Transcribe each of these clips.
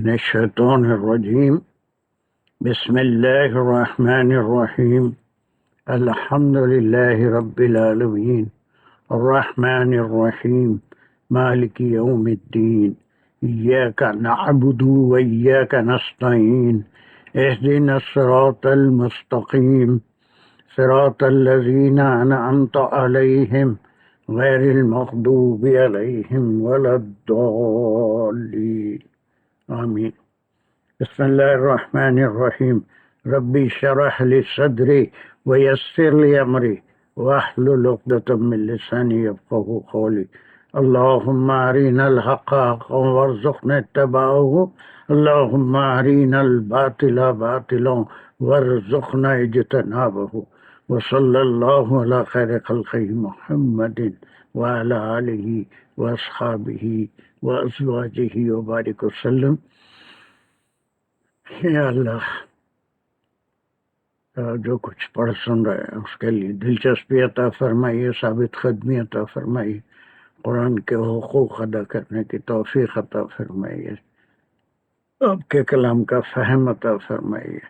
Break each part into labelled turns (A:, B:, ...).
A: من الشيطان الرجيم. بسم الله الرحمن الرحيم. الحمد لله رب العالمين الرحمن الرحيم مالك يوم الدين إياك نعبد وإياك نستعين اهدنا الصراط المستقيم صراط الذين أنعمت عليهم غير المغضوب عليهم ولا الضالين آمين. بسم الله الرحمن الرحيم. ربي اشرح لي صدري ويسر لي أمري واحلل عقدة من لساني يفقهوا قولي. اللهم أرنا الحق حقا وارزقنا اتباعه، اللهم أرنا الباطل باطلا وارزقنا اجتنابه. وصلى الله على خير خلقه محمد وعلى آله وأصحابه وأزواجه وبارك وسلم. یا اللہ، جو کچھ پڑھ سن رہے ہیں اس کے لیے دلچسپی عطا فرمائیے، ثابت قدمی عطا فرمائیے، قرآن کے حقوق ادا کرنے کی توفیق عطا فرمائیے، آپ کے کلام کا فہم عطا فرمائیے۔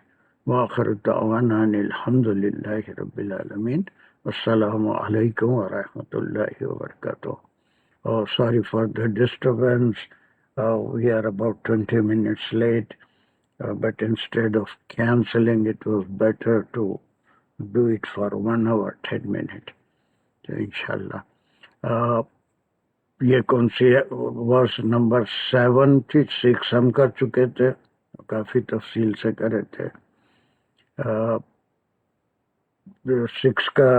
A: وآخر دعوانا ان الحمد للہ رب العالمین۔ السلام علیکم ورحمۃ اللہ وبرکاتہ۔ Sorry for the disturbance. We are about 20 minutes late. But instead of cancelling, it was better to do it for 1 hour 10 minutes. So inshallah. یہ کون سی ورس نمبر 76 ہم کر چکے تھے، کافی تفصیل سے کرے تھے۔ 6 کا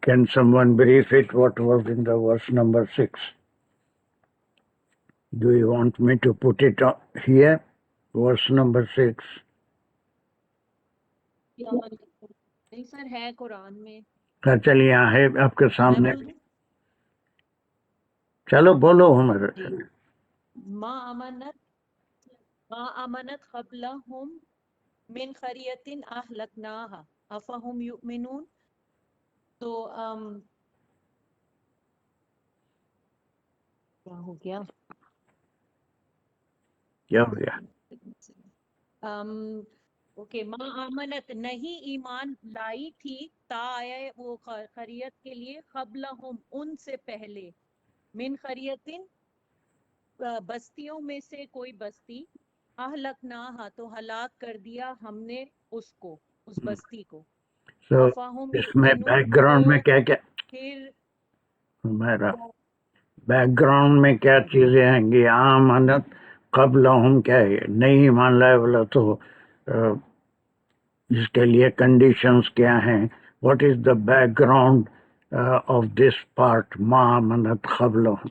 A: can someone brief it? What was in the verse number 6? Do you want me to put it here? Verse number 6.
B: نہیں سر، ہے قرآن میں۔
A: چلیے یہاں ہے آپ کے سامنے، چلو بولو ہمارے۔
B: ما امنت قبلہم من قریۃ اہلکناہا افہم یؤمنون۔ تو کیا ہو گیا؟
A: کیا ہو گیا؟
B: اوکے، ما آمنت نہیں ایمان لائی تھی، تا آیا وہ قریت کے لیے، قبلہم ان سے پہلے، من قریتن بستیوں میں سے کوئی بستی، اہلکناہا تو ہلاک کر دیا ہم نے اس کو، اس بستی کو۔ افہم
A: اس میں
B: یؤمنون،
A: بیک گراؤنڈ میں کیا کیا
B: پھر
A: میرا بیک گراؤنڈ میں کیا چیزیں ہیں گی؟ آمنت قبلہم کیا ہے؟ نہیں ایمان لائے والا تو اس کے لیے کنڈیشنز کیا ہیں؟ What is the back ground of this part ما آمنت قبلہم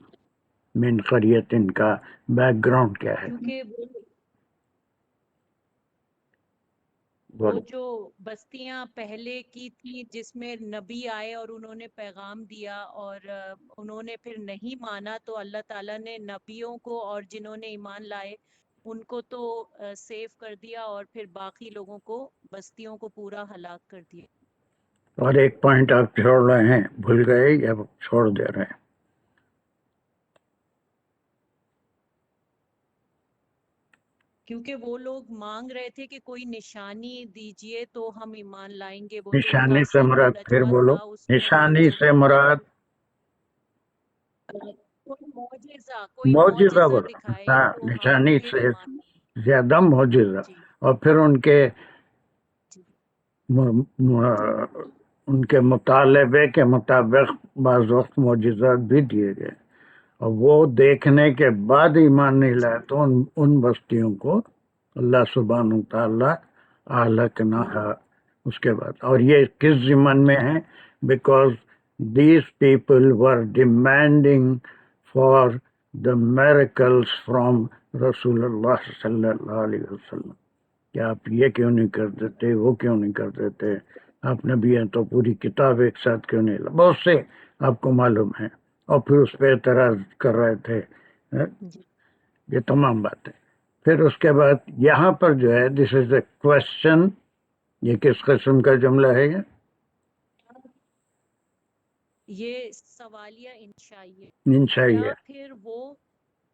A: من قریۃ؟ ان کا بیک گراؤنڈ کیا ہے؟
B: کیونکہ وہ جو بستیاں پہلے کی تھی جس میں نبی آئے اور انہوں نے پیغام دیا اور انہوں نے پھر نہیں مانا، تو اللہ تعالیٰ نے نبیوں کو اور جنہوں نے ایمان لائے ان کو تو سیو کر دیا، اور پھر باقی لوگوں کو، بستیوں کو پورا ہلاک کر دیا۔
A: اور ایک پوائنٹ آپ چھوڑ رہے ہیں، بھول گئے یا چھوڑ دے رہے ہیں؟
B: کیونکہ وہ لوگ مانگ رہے تھے کہ کوئی نشانی دیجئے تو ہم ایمان لائیں گے، وہ جو
A: نشانی سے
B: تاثیر
A: مراد پھر
B: نجوہ
A: بولو،
B: تھا اس میں وہ
A: نشانی سے مراد
B: کوئی معجزہ
A: بولو۔
B: دکھائے
A: ہاں،
B: تو ہم
A: نشانی
B: پھر
A: سے
B: ایمان۔
A: زیادہ معجزہ،
B: جی
A: اور پھر ان کے
B: جی
A: ان کے مطالبے کے مطابق بعض وقت معجزات بھی دیے گئے، اور وہ دیکھنے کے بعد ایمان نہیں لائے تو ان بستیوں کو اللہ سبحانہ تعالیٰ اہلکنا اس کے بعد۔ اور یہ کس ضمن میں ہے؟ Because these people were demanding for the miracles from رسول اللہ صلی اللہ علیہ وسلم، کہ آپ یہ کیوں نہیں کر دیتے، وہ کیوں نہیں کر دیتے، آپ نبی ہیں تو پوری کتاب ایک ساتھ کیوں نہیں بہت سے آپ کو معلوم ہے، اور پھر اس پہ اعتراض کر رہے تھے۔ یہ تمام باتیں پھر اس کے بعد یہاں پر جو ہے دس از اے کوشچن، یہ کس قسم کا جملہ ہے؟
B: یہ سوالیہ انشائیہ،
A: انشائیہ۔
B: یا پھر وہ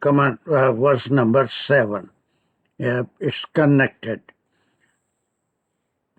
A: Come on, verse number 7. Yeah, it's connected.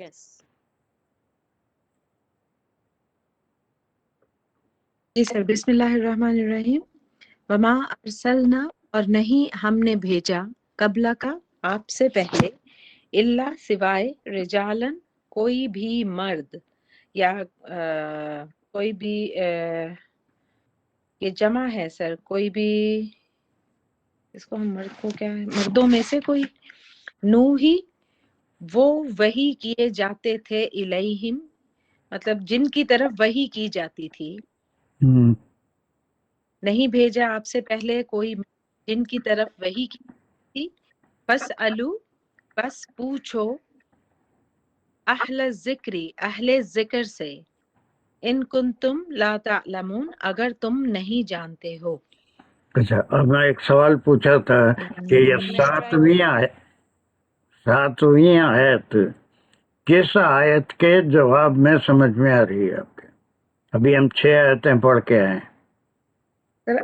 B: Yes.
C: جی سر، بسم اللہ الرحمن الرحیم. وما ارسلنا، اور نہیں ہم نے بھیجا، قبل کا آپ سے پہلے، اللہ سوائے، رجالن کوئی بھی مرد، یا کوئی بھی یہ جمع ہے سر، کوئی بھی، اس کو ہم مرد کو کیا ہے، مردوں میں سے کوئی، نوحی وہ وحی کیے جاتے تھے، الیہم مطلب جن کی طرف وحی کی جاتی تھی.
A: ہم،
C: نہیں بھیجا آپ سے پہلے کوئی جن کی طرف وحی کی تھی. بس بس پوچھو، اہل ذکری اہل ذکر سے، ان کنتم لا تعلمون اگر تم نہیں جانتے ہو.
A: اچھا اب میں ایک سوال پوچھا تھا کہ یہ
B: Let's try to-
A: ساتویں آیت کس آیت کے جواب میں سمجھ میں آ رہی ہے آپ کے؟ ابھی ہم 6 آیتیں پڑھ کے آئے ہیں.
C: سر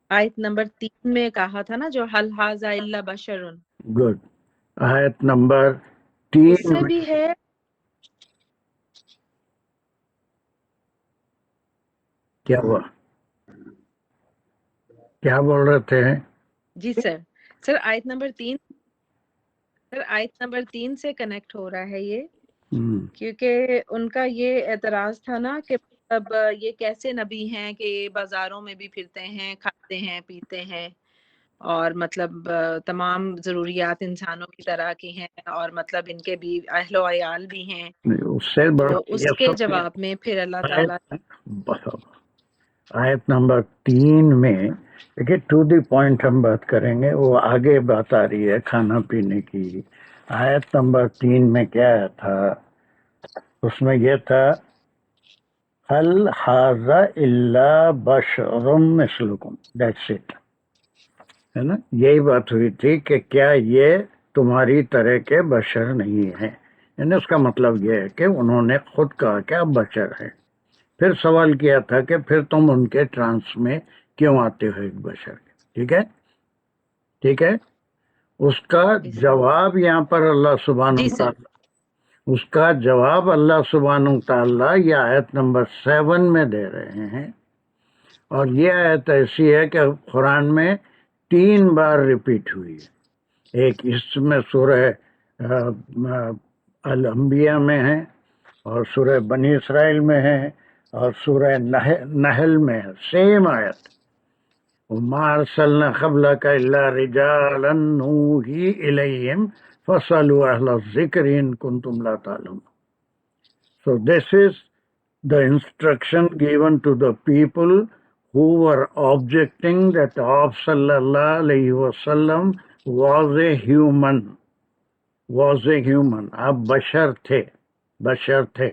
C: آیت نمبر 3 میں کہا تھا نا، جو حل ھذا الا بشر،
A: گڈ. آیت نمبر
C: اس
A: 3
C: سے بھی ہے.
A: کیا ہوا؟ کیا بول رہے تھے؟
C: جی سر آیت نمبر 3، سر آیت نمبر 3 سے کنیکٹ ہو رہا ہے یہ،
A: ہم،
C: کیونکہ ان کا یہ اعتراض تھا نا کہ اب یہ کیسے نبی ہیں کہ یہ بازاروں میں بھی پھرتے ہیں، کھاتے ہیں، پیتے ہیں، اور مطلب تمام ضروریات انسانوں کی طرح کی ہیں، اور مطلب ان کے بھی اہل و عیال بھی ہیں.
A: اس سے بڑا
C: تو اس کے جواب میں پھر اللہ تعالیٰ
A: آیت نمبر 3 میں دیکھیے ٹو دی پوائنٹ ہم بات کریں گے، وہ آگے بات آ رہی ہے کھانا پینے کی. آیت نمبر 3 میں کیا تھا؟ اس میں یہ تھا هل هذا الا بشر مثلکم، دیٹس اٹ، ہے نا؟ یہی بات ہوئی تھی کہ کیا یہ تمہاری طرح کے بشر نہیں ہیں. یعنی اس کا مطلب یہ ہے کہ انہوں نے خود کہا کہ آپ بشر ہے. پھر سوال کیا تھا کہ پھر تم ان کے ٹرانس میں کیوں آتے ہو ایک بشر کے. ٹھیک ہے. اس کا جواب یہاں پر اللہ سبحانہ
C: جی سر.
A: وتعالی، اس کا جواب اللہ سبحانہ وتعالی یہ آیت نمبر 7 میں دے رہے ہیں. اور یہ آیت ایسی ہے کہ قرآن میں 3 بار ریپیٹ ہوئی ہے. ایک اس میں سورہ الانبیاء میں ہے، اور سورہ بنی اسرائیل میں ہے، اور سورہ نحل میں ہے. سیم آیت، وَمَا أَرْسَلْنَا قَبْلَكَ إِلَّا رِجَالًا نُوحِي إِلَيْهِمْ فَاسْأَلُوا أَهْلَ الذِّكْرِ إِن كُنتُمْ لَا تَعْلَمُونَ. So this is the instruction given to the people who were objecting that Prophet sallallahu alaihi wasallam was a human. آپ بشر تھے.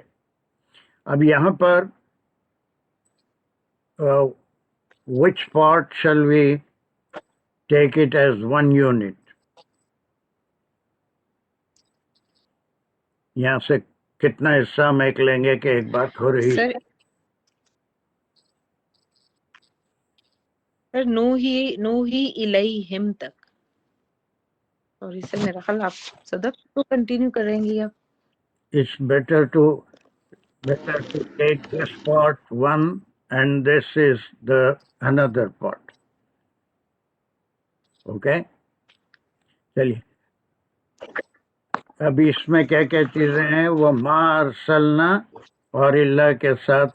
A: اب یہاں پر which part shall we take it as one unit? یہاں سے کتنا حصہ ہم ایک لیں گے کہ ایک بات ہو رہی ہے؟
C: سر نوحی الیہم تک. سوری سر، میرا خیال آپ صدق کو کنٹینیو کریں گی آپ.
A: It's better to take this part one and this is the another part. Okay? چلیے ابھی اس میں کیا کیا چیزیں ہیں؟ وہ ما ارسلنا اور اللہ کے ساتھ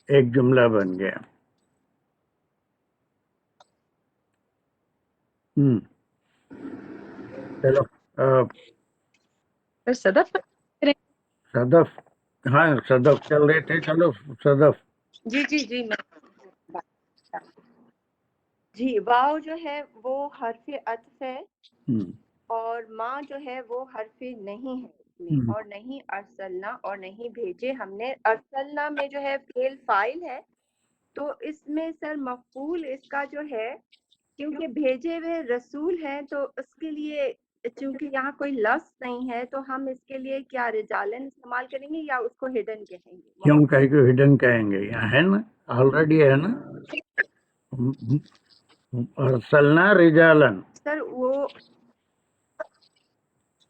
A: ایک جملہ بن گیا. چلو
C: سر صدق
A: صدف، ہاں صدف چل رہے تھے. چلو صدف.
D: جی جی واو جو ہے وہ حرف عطف ہے، اور ماں جو ہے وہ حرف نہیں ہے اس میں، اور نہیں ارسلنا اور نہیں بھیجے ہم نے. ارسلنا میں جو ہے فعل فاعل ہے، تو اس میں سر مفعول اس کا جو ہے، کیونکہ بھیجے ہوئے رسول ہیں تو اس کے لیے چونکہ یہاں کوئی لفظ نہیں ہے تو ہم اس کے لیے کیا رجالن استعمال کریں گے یا اس کو ہڈن کہیں گے؟
A: کیوں کہیں کہ ہڈن کہیں گے؟ یہاں ہے نا، آلریڈی ہے نا. ارسلنا رجالن.
D: سر وہ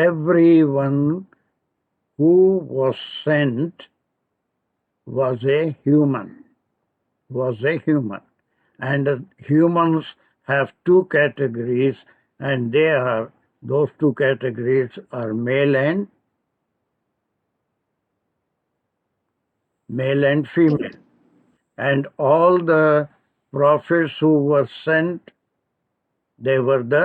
A: everyone who was sent was a human, and humans have two categories, and those two categories are male and female. And all the prophets who were sent, they were the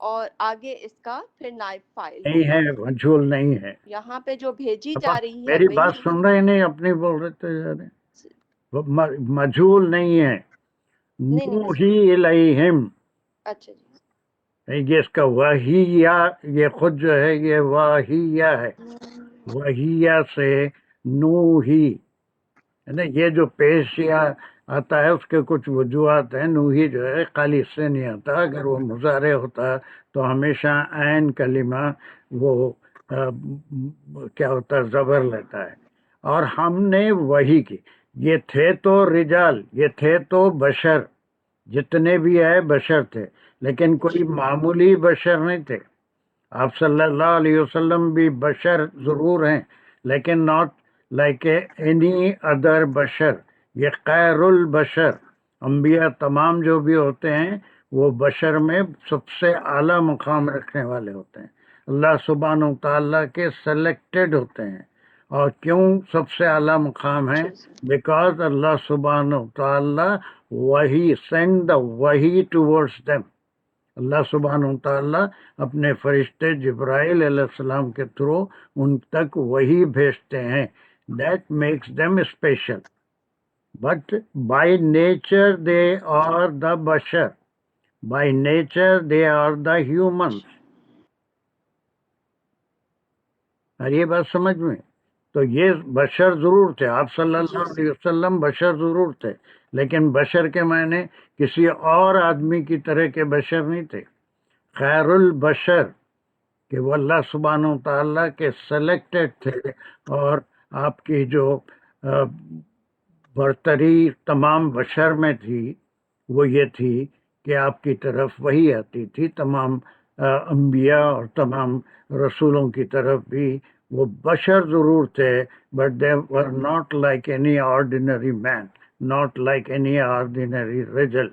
D: اور آگے اس کا پھر نائب فاعل
A: نہیں
D: ہوگا.
A: ہے، مجھول نہیں ہے.
D: یہاں پہ جو بھیجی
A: اب
D: جا رہی ہے
A: میری بات
D: وہی
A: سن رہے نہیں، اپنی بول رہے تھے جا رہے ہیں. وہ مجھول نہیں ہے.
D: نہیں میں
A: نوحی الیہم،
D: اچھا جی.
A: یہ اس کا وحیہ، یہ خود جو ہے یہ واہیہ ہے. وحیہ سے نوحی ہے نا، یہ جو پیشیا آتا ہے اس کے کچھ وجوہات ہیں. نوحی جو ہے خالی اس سے نہیں آتا، اگر وہ مضارع ہوتا تو ہمیشہ عین کلمہ وہ کیا ہوتا ہے، زبر لیتا ہے. اور ہم نے وہی کی، یہ تھے تو رجال، یہ تھے تو بشر، جتنے بھی آئے بشر تھے، لیکن کوئی معمولی بشر نہیں تھے. آپ صلی اللہ علیہ وسلم بھی بشر ضرور ہیں، لیکن ناٹ لائک اینی ادر بشر. یہ خیر البشر. انبیاء تمام جو بھی ہوتے ہیں وہ بشر میں سب سے اعلیٰ مقام رکھنے والے ہوتے ہیں، اللہ سبحانہ و تعالیٰ کے سلیکٹڈ ہوتے ہیں. اور کیوں سب سے اعلیٰ مقام ہے؟ بیکاز اللہ سبحانہ و تعالیٰ وہی سینڈ دا وہی ٹورڈس دیم. اللہ سبحانہ و تعالیٰ اپنے فرشتے جبرائیل علیہ السلام کے تھرو ان تک وہی بھیجتے ہیں. That makes them special. But by nature they are the بشر، by nature they are the human. اور یہ بات سمجھ میں، تو یہ بشر ضرور تھے. آپ صلی اللہ علیہ وسلم بشر ضرور تھے، لیکن بشر کے معنی کسی اور آدمی کی طرح کے بشر نہیں تھے. خیر البشر کہ وہ اللہ سبحانہ و تعالیٰ کے سلیکٹڈ تھے. اور آپ کی جو برتری تمام بشر میں تھی وہ یہ تھی کہ آپ کی طرف وہی آتی تھی. تمام انبیاء اور تمام رسولوں کی طرف بھی وہ بشر ضرور تھے، but they were not like any ordinary man, not like any ordinary رجل،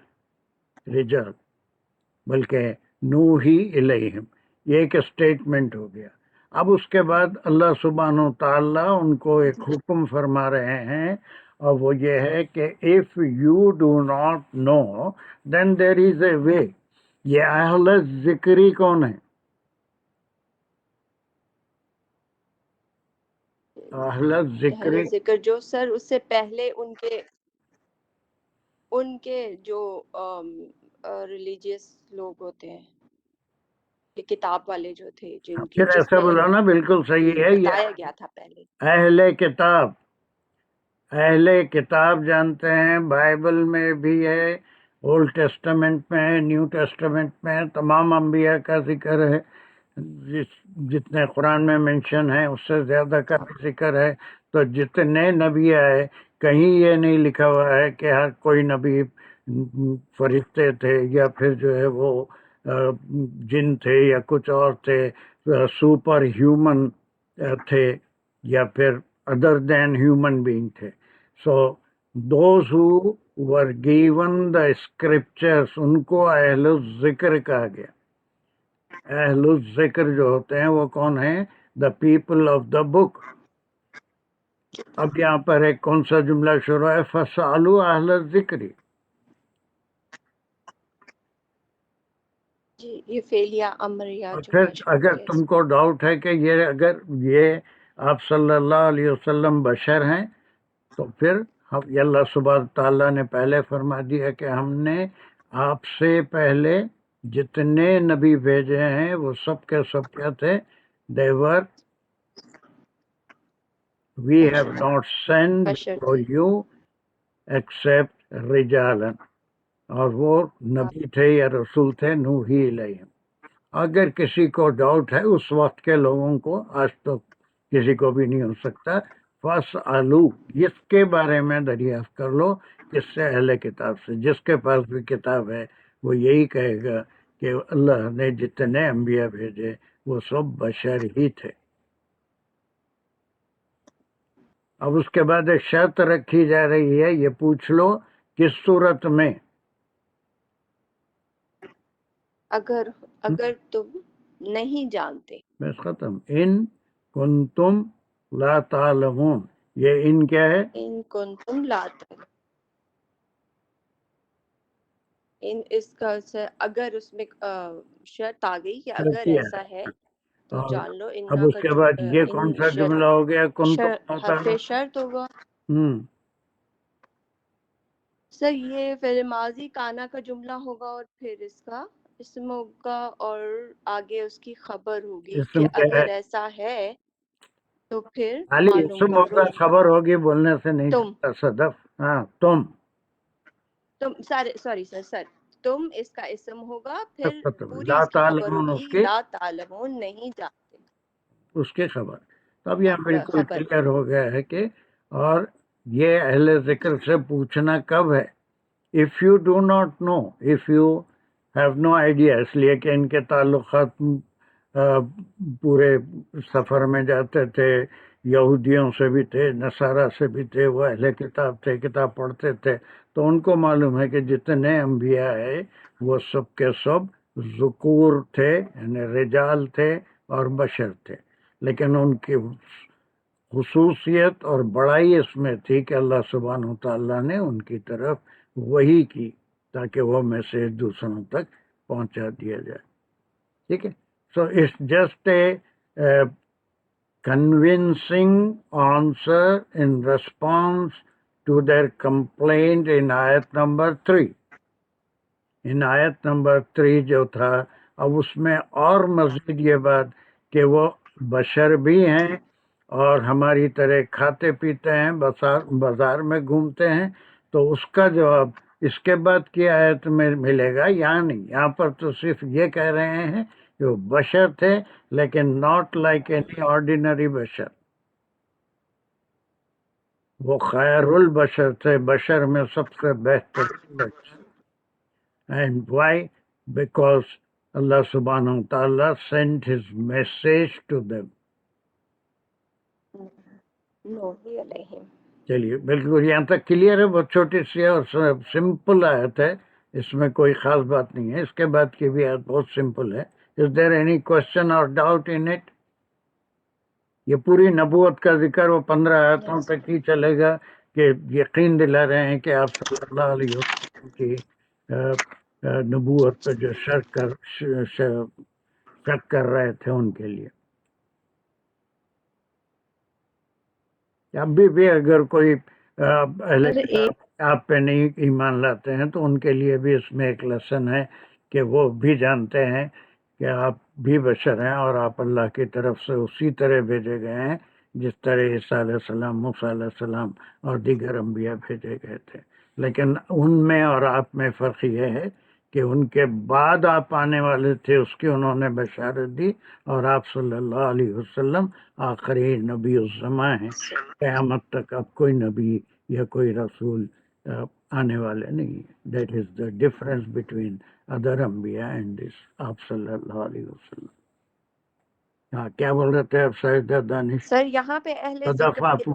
A: بلکہ نوحی الیہم. یہ ایک اسٹیٹمنٹ ہو گیا. اب اس کے بعد اللہ سبحانہ و تعالیٰ ان کو ایک حکم فرما رہے ہیں، اور وہ یہ ہے کہ if you do not know then there is a way. یہ اہل ذکری کون ہے؟ اہل ذکری
D: اہل ذکر جو سر اس سے پہلے ان کے جو ریلیجیس لوگ ہوتے ہیں، یہ کتاب والے جو تھے جن کی
A: پھر ایسا بولا نا، بالکل صحیح ہے.
D: بتایا گیا تھا پہلے
A: اہل کتاب، اہل کتاب جانتے ہیں، بائبل میں بھی ہے، اولڈ ٹیسٹمنٹ میں ہے، نیو ٹیسٹمنٹ میں ہے، تمام انبیاء کا ذکر ہے. جتنے قرآن میں منشن ہے اس سے زیادہ کا بھی ذکر ہے. تو جتنے نبی آئے کہیں یہ نہیں لکھا ہوا ہے کہ ہر کوئی نبی فرشتے تھے یا پھر جو ہے وہ جن تھے یا کچھ اور تھے، سپر ہیومن تھے یا پھر ادر دین ہیومن بینگ تھے. So those who were given the scriptures ان کو اہل الذکر کہا گیا. اہل الذکر جو ہوتے ہیں وہ کون ہیں؟ دا پیپل آف دا بک. اب یہاں پر ایک کون سا جملہ شروع ہے؟ فَاسْأَلُوا اہل الذکر.
D: جی یہ فعلیہ امریہ
A: اور
D: جو
A: پھر
D: شروع
A: اگر
D: ہے
A: تم کو ڈاؤٹ ہے کہ اگر یہ آپ صلی اللہ علیہ وسلم بشر ہیں، تو پھر یہ اللہ سبحانہ تعالیٰ نے پہلے فرما دیا کہ ہم نے آپ سے پہلے جتنے نبی بھیجے ہیں وہ سب کے سب کیا تھے؟ they were we have not sent
D: بشر
A: for
D: تھے.
A: you except رجالا. اور وہ نبی تھے یا رسول تھے نوحی الیہم. اگر کسی کو ڈاؤٹ ہے اس وقت کے لوگوں کو، آج تو کسی کو بھی نہیں ہو سکتا، فَاسْأَلُوا اس کے بارے میں دریافت کر لو. کس سے؟ اہل کتاب سے. جس کے پاس بھی کتاب ہے وہ یہی کہے گا کہ اللہ نے جتنے انبیاء بھیجے وہ سب بشر ہی تھے. اب اس کے بعد ایک شرط رکھی جا رہی ہے، یہ پوچھ لو کس صورت میں؟
D: اگر تم نہیں جانتے.
A: بس ختم. ان کنتم لا تعلمون. یہ ان کیا ہے؟
D: ان کنتم لا تعلمون. اس کا سر اگر اس میں شرط آ گئی کہ اگر
A: شرطیہ
D: ایسا ہے تو
A: اور
D: جان لو ان
A: اب
D: کا
A: اس کے بعد یہ کون سا جملہ ہو گیا، کن
D: حرف شرط ہوگا سر، یہ فعل ماضی کانا کا جملہ ہوگا اور پھر اس کا اسم ہوگا اور آگے اس کی خبر ہوگی
A: اسم
D: کہ
A: کیا ہے؟
D: اگر ایسا ہے تو پھر
A: خالی
D: معلوم
A: اسم
D: کرو
A: ہوگا، خبر ہوگی بولنے سے نہیں
D: تم
A: چلتا صدف. ہاں تم
D: سوری سر تم اس کا اسم ہوگا، پھر پوری
A: لا
D: اس کی خبر
A: تعلمون
D: ہوگی
A: اس کی
D: لا تعلمون نہیں جانتے.
A: اس کی خبر. تب یہ بالکل
D: خبر
A: کلیئر ہو گیا ہے کہ اور یہ اہل ذکر سے پوچھنا کب ہے؟ If you do not know, if you have no idea, اس لیے کہ ان کے تعلقات پورے سفر میں جاتے تھے، یہودیوں سے بھی تھے، نصارہ سے بھی تھے، وہ اہل کتاب تھے، کتاب پڑھتے تھے، تو ان کو معلوم ہے کہ جتنے انبیاء ہیں وہ سب کے سب ذکور تھے، یعنی رجال تھے اور بشر تھے، لیکن ان کی خصوصیت اور بڑائی اس میں تھی کہ اللہ سبحانہ وتعالیٰ نے ان کی طرف وحی کی تاکہ وہ میسیج دوسروں تک پہنچا دیا جائے. ٹھیک ہے. So it's just a convincing answer in response to their complaint in ayat number 3. ان آیت نمبر 3 جو تھا، اب اس میں اور مزید یہ بات کہ وہ بشر بھی ہیں اور ہماری طرح کھاتے پیتے ہیں، بازار میں گھومتے ہیں، تو اس کا جواب اس کے بعد کی آیت میں ملے گا یا نہیں. یہاں پر تو صرف یہ کہہ رہے ہیں کہ وہ بشر تھے، لیکن ناٹ لائک اینی آرڈینری بشر، وہ خیر البشر تھے، بشر میں سب سے بہترین بشر. And why? Because Allah subhanahu wa ta'ala sent his message to them.
D: نوحی علیہم.
A: چلیے بالکل یہاں تک کلیئر ہے. بہت چھوٹی سی اور سمپل آیت ہے، اس میں کوئی خاص بات نہیں ہے. اس کے بعد کی بھی آیت بہت سمپل ہے. Is there any question or doubt in it? یہ پوری نبوت کا ذکر وہ 15 آیتوں تک ہی چلے گا کہ یقین دلا رہے ہیں کہ آپ صلی اللہ علیہ وسلم کی نبوت پہ جو شک کر رہے تھے ان کے لیے. ابھی بھی اگر کوئی اہل کتاب آپ پہ نہیں ایمان لاتے ہیں تو ان کے لیے بھی اس میں ایک لیسن ہے کہ وہ بھی جانتے ہیں کہ آپ بھی بشر ہیں اور آپ اللہ کی طرف سے اسی طرح بھیجے گئے ہیں جس طرح عیسیٰ علیہ السلام، موسیٰ علیہ السلام اور دیگر انبیاء بھیجے گئے تھے. لیکن ان میں اور آپ میں فرق یہ ہے کہ ان کے بعد آپ آنے والے تھے، اس کی انہوں نے بشارت دی، اور آپ صلی اللہ علیہ وسلم آخری نبی الزماں ہیں. قیامت تک اب کوئی نبی یا کوئی رسول آنے والے نہیں ہیں. That is the difference between other انبیاء اینڈ دس آپ صلی اللہ علیہ وسلم. ہاں کیا بول رہے تھے آپ سائدہ دانش؟
D: سر یہاں پہ اہل ذکر اہل کتاب کو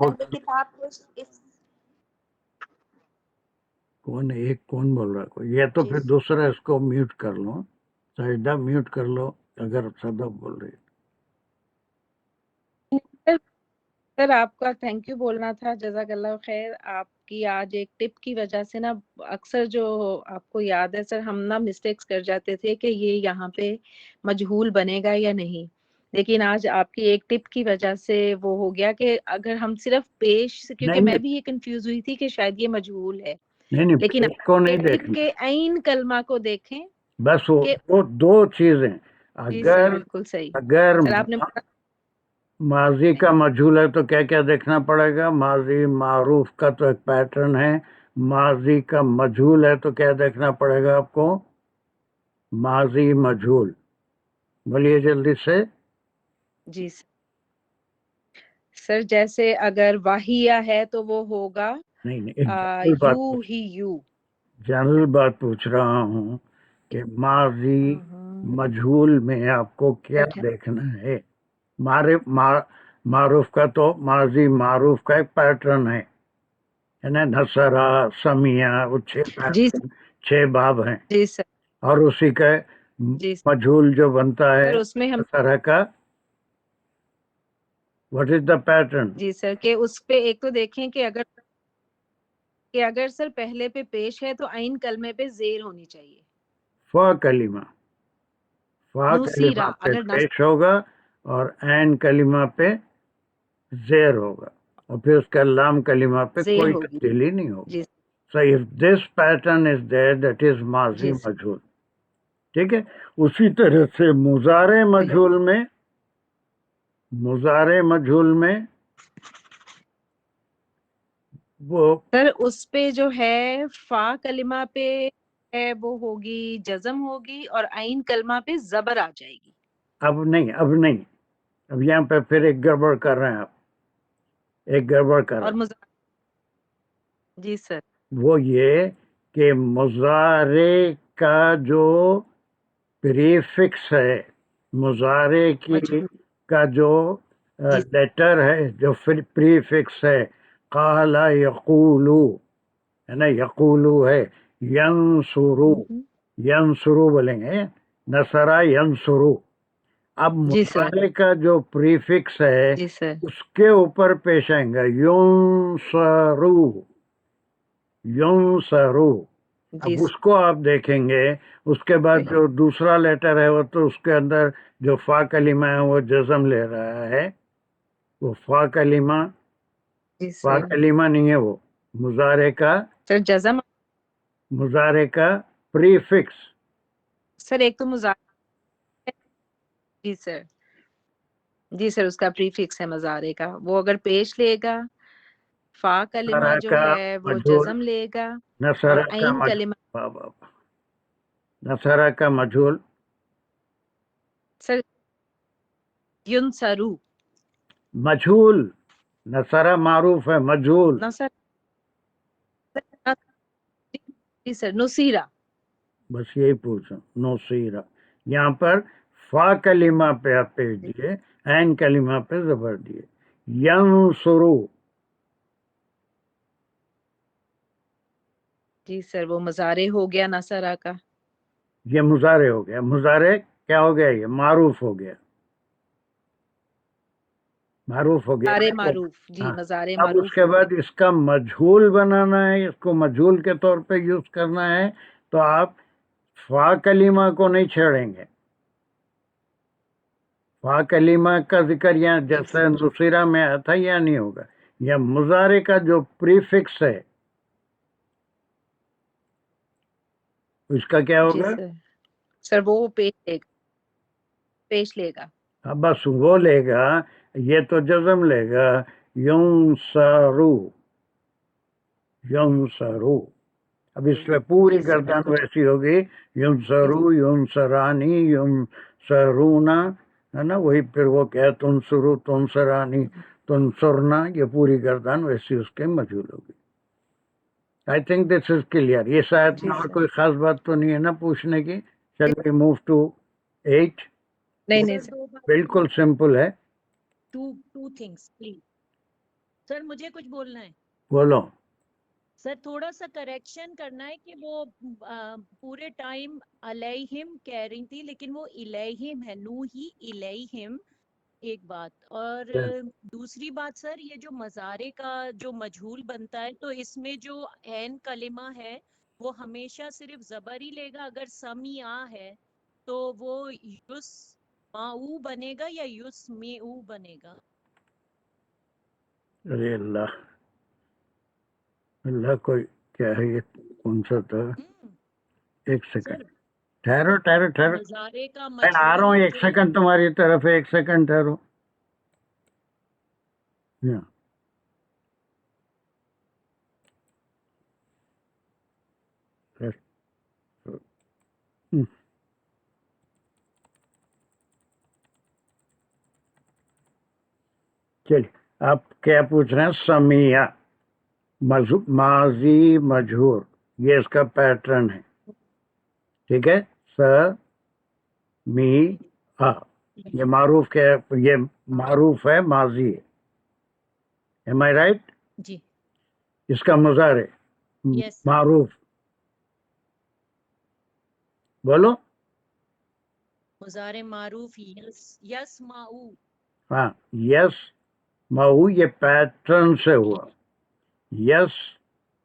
A: کون بول رہا کوئی؟ یہ تو پھر دوسرا اس کو میوٹ کر لو. سائدہ میوٹ کر لو اگر صدف بول رہی.
C: سر آپ کا تھینک یو بولنا تھا، جزاک اللہ خیر. آپ کی آج ایک ٹپ کی وجہ سے نا اکثر جو آپ کو یاد ہے سر، ہم نا مسٹیکس کر جاتے تھے کہ یہ یہاں پہ مجہول بنے گا یا نہیں، لیکن آج آپ کی ایک ٹپ کی وجہ سے وہ ہو گیا کہ اگر ہم صرف پیش، کیونکہ میں بھی یہ کنفیوز ہوئی تھی کہ شاید یہ مجہول ہے، لیکن
A: کو نہیں
C: ٹپ
A: دیکھنا،
C: کے عین کلمہ کو دیکھیں.
A: بس وہ دو چیزیں.
C: جی سر
A: اگر
C: بالکل صحیح
A: اگر
C: سر، آپ نے
A: ماضی کا مجہول ہے تو کیا کیا دیکھنا پڑے گا؟ ماضی معروف کا تو ایک پیٹرن ہے. ماضی کا مجہول ہے تو کیا دیکھنا پڑے گا آپ کو؟ ماضی مجہول. بولیے جلدی سے.
C: جی سر جیسے اگر واہیہ ہے تو وہ ہوگا
A: جنرل بات پوچھ رہا ہوں کہ ماضی مجہول میں آپ کو کیا دیکھنا ہے؟ معروف کا تو ماضی معروف کا ایک پیٹرن ہے نا، نصرہ، سمیہ، وہ 6 باب ہیں.
C: جی سر.
A: اور اسی کا مجہول جو بنتا ہے
C: اس میں ہم
A: نصرہ کا واٹ از دا پیٹرن؟
C: جی سر کہ اس پہ ایک تو دیکھیں کہ اگر کہ اگر سر پہلے پہ پیش ہے تو عین کلمے پہ زیر ہونی چاہیے.
A: فا کلمہ، فا
C: نصیرہ
A: کلمہ پہ
C: اگر
A: پیش ہوگا اور عین کلمہ پہ زیر ہوگا، اور پھر اس کا لام کلمہ پہ
C: زیر
A: کوئی
C: ہوگی.
A: تبدیلی نہیں ہوگی.
C: جی
A: So if this pattern is there, that is ماضی
C: جی
A: مجھول. ٹھیک ہے. اسی طرح سے مضارع مجھول میں، مضارع مجھول میں وہ
C: سر اس پہ جو ہے فا کلمہ پہ ہے وہ ہوگی جزم ہوگی اور عین کلمہ پہ زبر آ جائے گی.
A: اب نہیں، اب یہاں پہ پھر ایک گڑبڑ کر رہے ہیں آپ، ایک گڑبڑ کر رہے
C: اور
A: ہیں.
C: جی سر.
A: وہ یہ کہ مضارع کا جو پریفکس ہے، مضارع کی
C: مجھول.
A: کا جو
C: جی
A: لیٹر ہے، جو پریفکس ہے، قال یقولو ہے نا، یقولو ہے، ینصرو،
C: ہم.
A: ینصرو بولیں گے، نصرہ ینصرو. اب
C: جی سر.
A: مضارع کا جو پریفکس ہے
C: جی سر.
A: اس کے اوپر پیش آئیں گا ینصرو، ینصرو. اب
C: جی
A: اس کو آپ دیکھیں گے، اس کے بعد
C: صحیح.
A: جو دوسرا لیٹر ہے وہ تو اس کے اندر جو فا کلمہ ہے وہ جزم لے رہا ہے. وہ فا کلمہ،
C: جی
A: فا
C: سر.
A: کلمہ نہیں ہے، وہ مضارع کا،
C: سر جزم.
A: مضارع کا پریفکس.
C: سر ایک تو مضارع. جی سر. جی سر اس کا پریفکس ہے مضارع کا، وہ اگر پیش لے گا فا کلمہ
A: نصرہ
C: جو
A: کا
C: ہے وہ
A: مجھول،
C: جزم لے گا اور
A: نصرہ کا
C: عین
A: مجھول،
C: کلمہ.
A: نصرہ کا مجھول
C: سر ینصرو.
A: مجھول، نصرہ معروف ہے، مجھول.
C: نصر. جی سر نصیرہ.
A: بس یہی پوچھا، نصیرہ. یہاں پر فا کلمہ پہ آپ پیش دیے، عین کلمہ پہ زبر دیے. ینصرو،
C: جی سر وہ مضارع ہو گیا نصرہ کا.
A: یہ مضارع ہو گیا. مضارع کیا ہو گیا؟ یہ معروف ہو گیا، معروف ہو گیا.
C: مضارع معروف. جی
A: ہاں.
C: مضارع
A: اب اس
C: معروف
A: کے
C: ہو
A: بعد
C: گیا.
A: اس کا مجھول بنانا ہے، اس کو مجھول کے طور پہ یوز کرنا ہے، تو آپ فا کلمہ کو نہیں چھیڑیں گے. فا کلمہ کا ذکر یہاں
C: جی
A: جیسے
C: سر.
A: نصیرہ میں آیا تھا یا نہیں ہوگا. یا مضارع کا جو پریفکس ہے اس کا کیا
C: جی
A: ہوگا؟
C: سر. سر وہ پیش لے گا. پیش لے گا.
A: اب بس وہ لے گا، یہ تو جزم لے گا. ینصرو، ینصرو. اب اس پہ پوری
C: جی سر
A: گردان ویسی ہوگی، ینصرو، ینصرانی، ینصرونا، ہے نا. وہی پھر وہ کیا، تنصرو، تنصرانی، تنصرنا، یہ پوری گردان ویسی اس کے مجھول ہوگی. I think this is clear. یہ شاید
C: جی
A: اور
C: سر.
A: کوئی خاص بات تو نہیں ہے نا پوچھنے کی. چل وی موو ٹو 8.
C: نہیں نہیں
B: سر
C: سر.
B: دو بات،
A: بالکل سمپل ہے.
B: Two things please. سر مجھے کچھ بولنا ہے.
A: بولو.
B: سر تھوڑا سا کریکشن کرنا ہے کہ وہ پورے ٹائم علیہم کہہ رہی تھی لیکن وہ الیہم ہے، نوحی الیہم. ایک بات. اور دوسری بات سر، یہ جو مضارع کا جو مجہول بنتا ہے تو اس میں جو عین کلمہ ہے وہ ہمیشہ صرف زبر ہی لے گا. اگر سمیع ہے تو وہ یسمعو بنے گا یا یسمعو بنے گا؟
A: ارے اللہ، اللہ کوئی کیا ہے یہ، کون سا تھا؟ ایک سیکنڈ،
B: سر
A: ٹھہرو ٹھہرو ٹھہرو،
B: مضارع کا
A: میں آ رہا ہوں.
B: مجہول
A: ایک
B: جو
A: سیکنڈ تمہاری طرف، ایک سیکنڈ ٹھہرو. ہاں. چلیے، آپ کیا پوچھ رہے ہیں؟ سمیع، ماضی مجہور، یہ اس کا پیٹرن ہے. ٹھیک ہے. می آ، یہ معروف کے، یہ معروف ہے، ماضی ہے. Am I right؟
B: جی
A: اس کا مضارع
B: یس
A: معروف، بولو.
B: مضارع معروف یسمعو.
A: ہاں، یس مئو، یہ پیٹرن سے ہوا. یس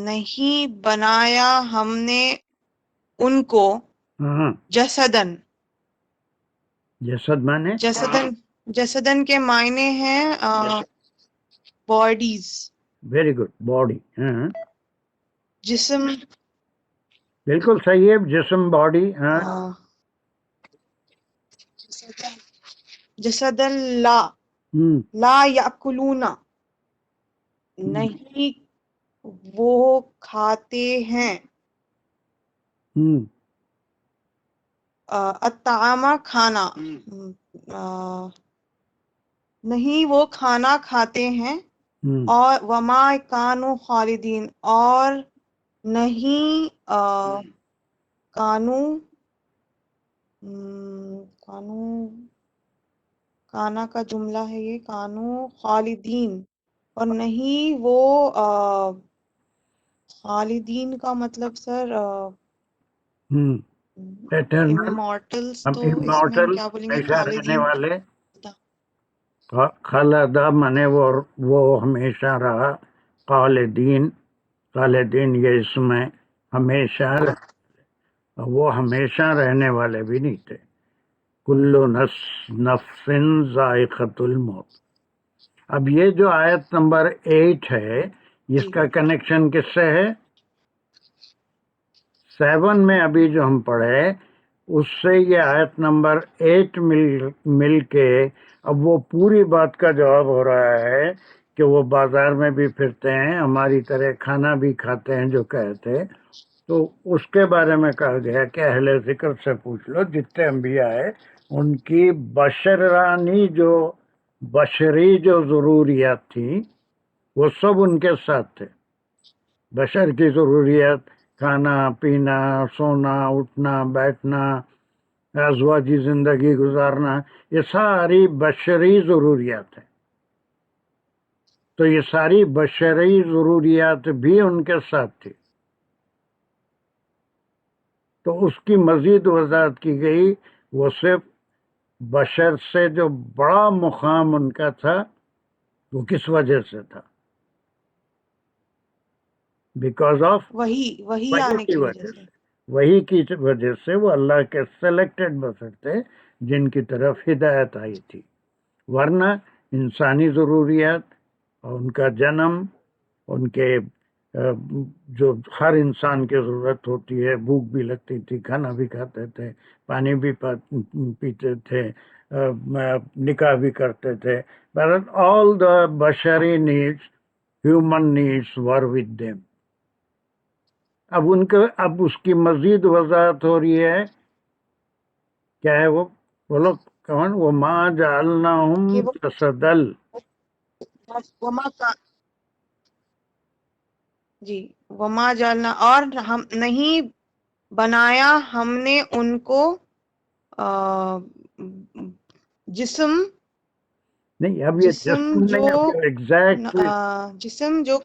E: نہیں بنایا ہم نے ان کو
A: ہاں
E: جسدن.
A: جسد مانے
E: جسدن کے معنی ہیں باڈیز،
A: ویری گڈ، باڈی. ہاں
E: جسم.
A: بالکل صحیح ہے، جسم باڈی. ہاں
E: جسدن لا
A: ہوں
E: لا یاکلون، نہیں وہ کھاتے ہیں
A: ہوں
E: الطعام کھانا، نہیں وہ کھانا کھاتے ہیں،
A: ہوں
E: اور وما کانو خالدین، اور نہیں کانو کانو کانا کا جملہ ہے یہ، کانو خالدین، اور نہیں وہ خالدین کا مطلب سر
A: ہوں ایٹرنل،
E: امورٹلس،
A: ہم
E: تو اس میں ہم
A: امورٹل،
E: کیا بولیں گے؟
A: ہمیشہ رہنے
E: خالدین.
A: والے. خالدہ مانے وہ ہمیشہ رہا. خالدین، خالدین یہ اس میں ہمیشہ وہ ہمیشہ رہنے والے بھی نہیں تھے. کل نفس ذائقۃ الموت. اب یہ جو آیت نمبر 8 ہے، اس
E: جی
A: کا کنیکشن کس سے ہے؟ 7 میں ابھی جو ہم پڑھے اس سے یہ آیت نمبر 8 مل کے اب وہ پوری بات کا جواب ہو رہا ہے کہ وہ بازار میں بھی پھرتے ہیں، ہماری طرح کھانا بھی کھاتے ہیں جو کہتے. تو اس کے بارے میں کہا گیا کہ اہل ذکر سے پوچھ لو، جتنے انبیاء ہیں ان کی بشری جو ضروریات تھیں وہ سب ان کے ساتھ تھے. بشر کی ضروریات، کھانا پینا، سونا اٹھنا بیٹھنا، ازواجی زندگی گزارنا، یہ ساری بشری ضروریات ہیں. تو یہ ساری بشری ضروریات بھی ان کے ساتھ تھی. تو اس کی مزید وضاحت کی گئی. وہ صرف بشر سے جو بڑا مقام ان کا تھا وہ کس وجہ سے تھا؟ بیکاز آف
E: وہی
A: وحی
E: آنے
A: کی
E: کی وجہ
A: وجہ
E: سے.
A: سے. وحی کی وجہ سے وہ اللہ کے سلیکٹڈ بشر تھے جن کی طرف ہدایت آئی تھی. ورنہ انسانی ضروریات اور ان کا جنم، ان کے جو ہر انسان کی ضرورت ہوتی ہے، بھوک بھی لگتی تھی، کھانا بھی کھاتے تھے، پانی بھی پیتے تھے، نکاح بھی کرتے تھے. But all the Bushra needs, human needs were with them. اب اس کی مزید وضاحت ہو رہی ہے. کیا ہے وہ؟ بولو کون؟ وہ ما جعلناہم
E: کہ وہ
A: جسدل.
E: وما کا جی وما جالنا، اور ہم نہیں بنایا ہم نے ان کو جسم
A: نہیں، اب یہ
E: جسم
A: جسم
E: جو
A: نہیں، اب ایگزیکٹلی.
E: جسم جو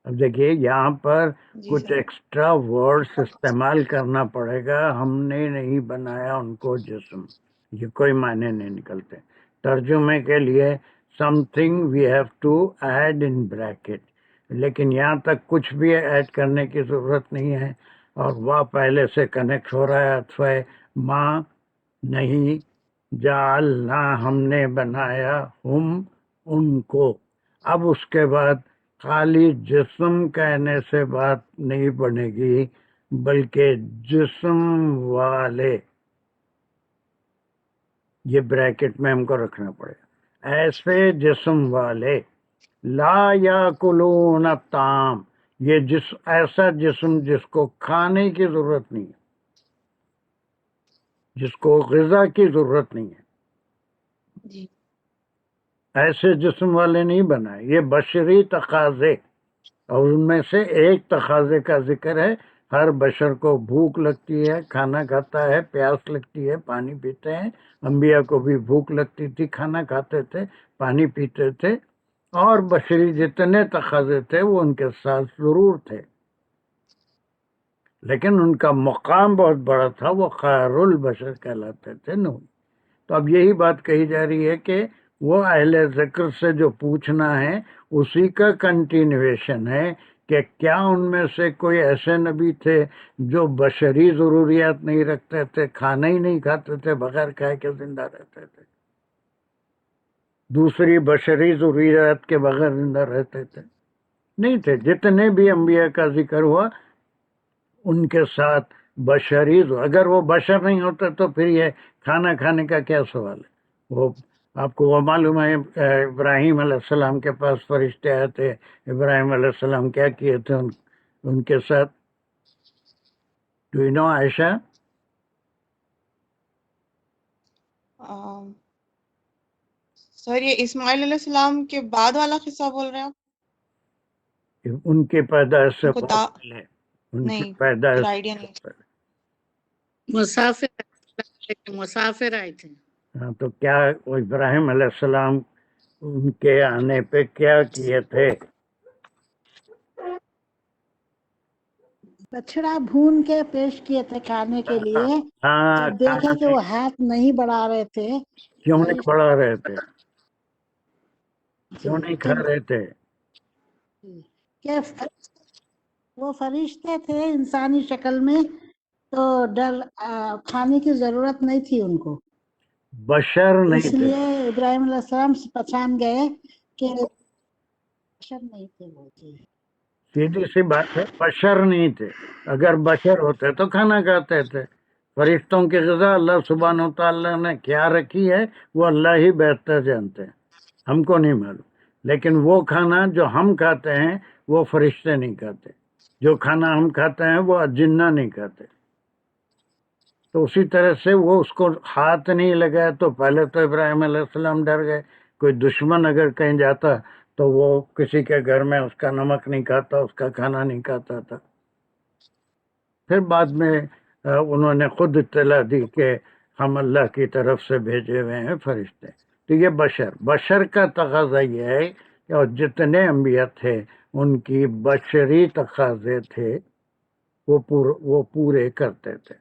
A: اب دیکھیے یہاں پر
E: جی
A: کچھ
E: سر
A: ایکسٹرا ورڈز استعمال کرنا پڑے گا. ہم نے نہیں بنایا ان کو جسم، یہ کوئی معنی نہیں نکلتے. ترجمے کے لیے something we have to add in bracket, لیکن یہاں تک کچھ بھی ایڈ کرنے کی ضرورت نہیں ہے. اور وہ پہلے سے کنیکٹ ہو رہا ہے. اطفائے ماں نہیں، جعلنا ہم نے بنایا، ہم ان کو. اب اس کے بعد خالی جسم کہنے سے بات نہیں بنے گی، بلکہ جسم والے، یہ بریکٹ میں ہم کو رکھنا پڑے گا. ایسے جسم والے لا یاکلون الطعام، یہ ایسا جسم جس کو کھانے کی ضرورت نہیں ہے، جس کو غذا کی ضرورت نہیں ہے،
E: جی
A: ایسے جسم والے نہیں بنائے. یہ بشری تقاضے، اور ان میں سے ایک تقاضے کا ذکر ہے. ہر بشر کو بھوک لگتی ہے، کھانا کھاتا ہے، پیاس لگتی ہے، پانی پیتے ہیں. انبیاء کو بھی بھوک لگتی تھی، کھانا کھاتے تھے، پانی پیتے تھے. اور بشری جتنے تقاضے تھے وہ ان کے ساتھ ضرور تھے، لیکن ان کا مقام بہت بڑا تھا. وہ خیر البشر کہلاتے تھے. نو. تو اب یہی بات کہی جا رہی ہے کہ وہ اہل ذکر سے جو پوچھنا ہے اسی کا کنٹینویشن ہے کہ کیا ان میں سے کوئی ایسے نبی تھے جو بشری ضروریات نہیں رکھتے تھے، کھانا ہی نہیں کھاتے تھے، بغیر کھائے کے زندہ رہتے تھے، دوسری بشری ضروریات کے بغیر زندہ رہتے تھے؟ نہیں تھے. جتنے بھی انبیاء کا ذکر ہوا ان کے ساتھ بشری، اگر وہ بشر نہیں ہوتے تو پھر یہ کھانا کھانے کا کیا سوال ہے؟ وہ آپ کو وہ معلوم ہے ابراہیم علیہ السلام کے پاس فرشتے آئے تھے، ابراہیم علیہ السلام کیا کیے تھے ان کے ساتھ؟ ڈو یو نو عائشہ؟
E: سر یہ اسماعیل علیہ السلام کے بعد والا قصہ بول رہے ہیں آپ؟
A: ان کی پیدائش سے
E: ان کو
A: بہت پہلے، ان کی
E: نہیں،
A: پیدائش
E: پھر آئیڈیا
A: سے
E: نہیں۔
A: پہلے.
F: مسافر آئے تھے.
A: ہاں، تو کیا وہ ابراہیم علیہ السلام ان کے آنے پہ کیا کیے تھے؟
G: بچڑا بھون کے پیش کیے تھے کھانے کے لیے.
A: ہاں،
G: جب دیکھا کہ وہ ہاتھ نہیں بڑھا رہے تھے
A: کیوں نہیں پڑھا رہے تھے؟ کیوں نہیں کھا
G: تو
A: رہے تھے؟
G: کہ وہ فرشتے تھے انسانی شکل میں، تو ڈر کھانے کی ضرورت نہیں تھی ان کو،
A: بشر
G: اس
A: نہیں تھے،
G: لیے ابراہیم علیہ السلام پہچان گئے کہ بشر نہیں تھے وہ.
A: سیدھی سی بات ہے، بشر نہیں تھے. اگر بشر ہوتے تو کھانا کھاتے تھے. فرشتوں کی غذا اللہ سبحانہ وتعالیٰ نے کیا رکھی ہے وہ اللہ ہی بہتر جانتے ہیں، ہم کو نہیں معلوم. لیکن وہ کھانا جو ہم کھاتے ہیں وہ فرشتے نہیں کھاتے، جو کھانا ہم کھاتے ہیں وہ جنہ نہیں کھاتے. تو اسی طرح سے وہ اس کو ہاتھ نہیں لگایا تو پہلے تو ابراہیم علیہ السلام ڈر گئے. کوئی دشمن اگر کہیں جاتا تو وہ کسی کے گھر میں اس کا نمک نہیں کھاتا، اس کا کھانا نہیں کھاتا تھا. پھر بعد میں انہوں نے خود اطلاع دی کہ ہم اللہ کی طرف سے بھیجے ہوئے ہیں فرشتے. تو یہ بشر کا تقاضا یہ ہے کہ اور جتنے انبیاء تھے ان کی بشری تقاضے تھے وہ پورے کرتے تھے.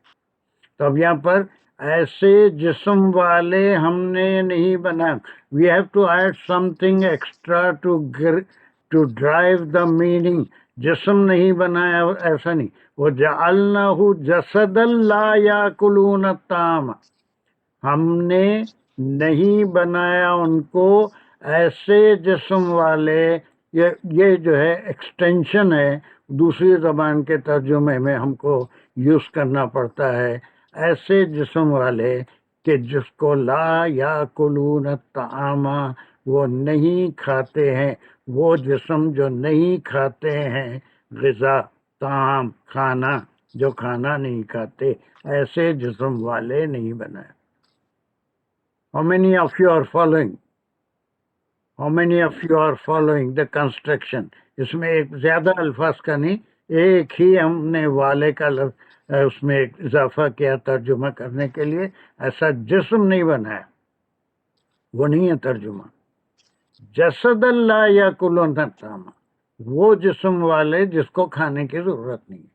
A: تو اب یہاں پر ایسے جسم والے ہم نے نہیں بنا. We have to add something extra to drive the meaning. جسم نہیں بنایا ایسا نہیں. وَجَعَلْنَاهُ جَسَدًا لَا يَأْكُلُونَ الطَّعَامَ، ہم نے نہیں بنایا ان کو ایسے جسم والے. یہ جو ہے ایکسٹینشن ہے، دوسری زبان کے ترجمے میں ہم کو یوز کرنا پڑتا ہے. ایسے جسم والے کہ جس کو لا یاکلون الطعام، وہ نہیں کھاتے ہیں، وہ جسم جو نہیں کھاتے ہیں غذا، طعام، کھانا، جو کھانا نہیں کھاتے، ایسے جسم والے نہیں بنائے. How many of you are following? How many of you are following the construction? اس میں ایک زیادہ الفاظ کا نہیں، ایک ہی ہم نے والے کا اس میں ایک اضافہ کیا ترجمہ کرنے کے لیے. ایسا جسم نہیں بنایا، وہ نہیں ہے ترجمہ. جسد اللہ یاکلون الطعام، وہ جسم والے جس کو کھانے کی ضرورت نہیں ہے.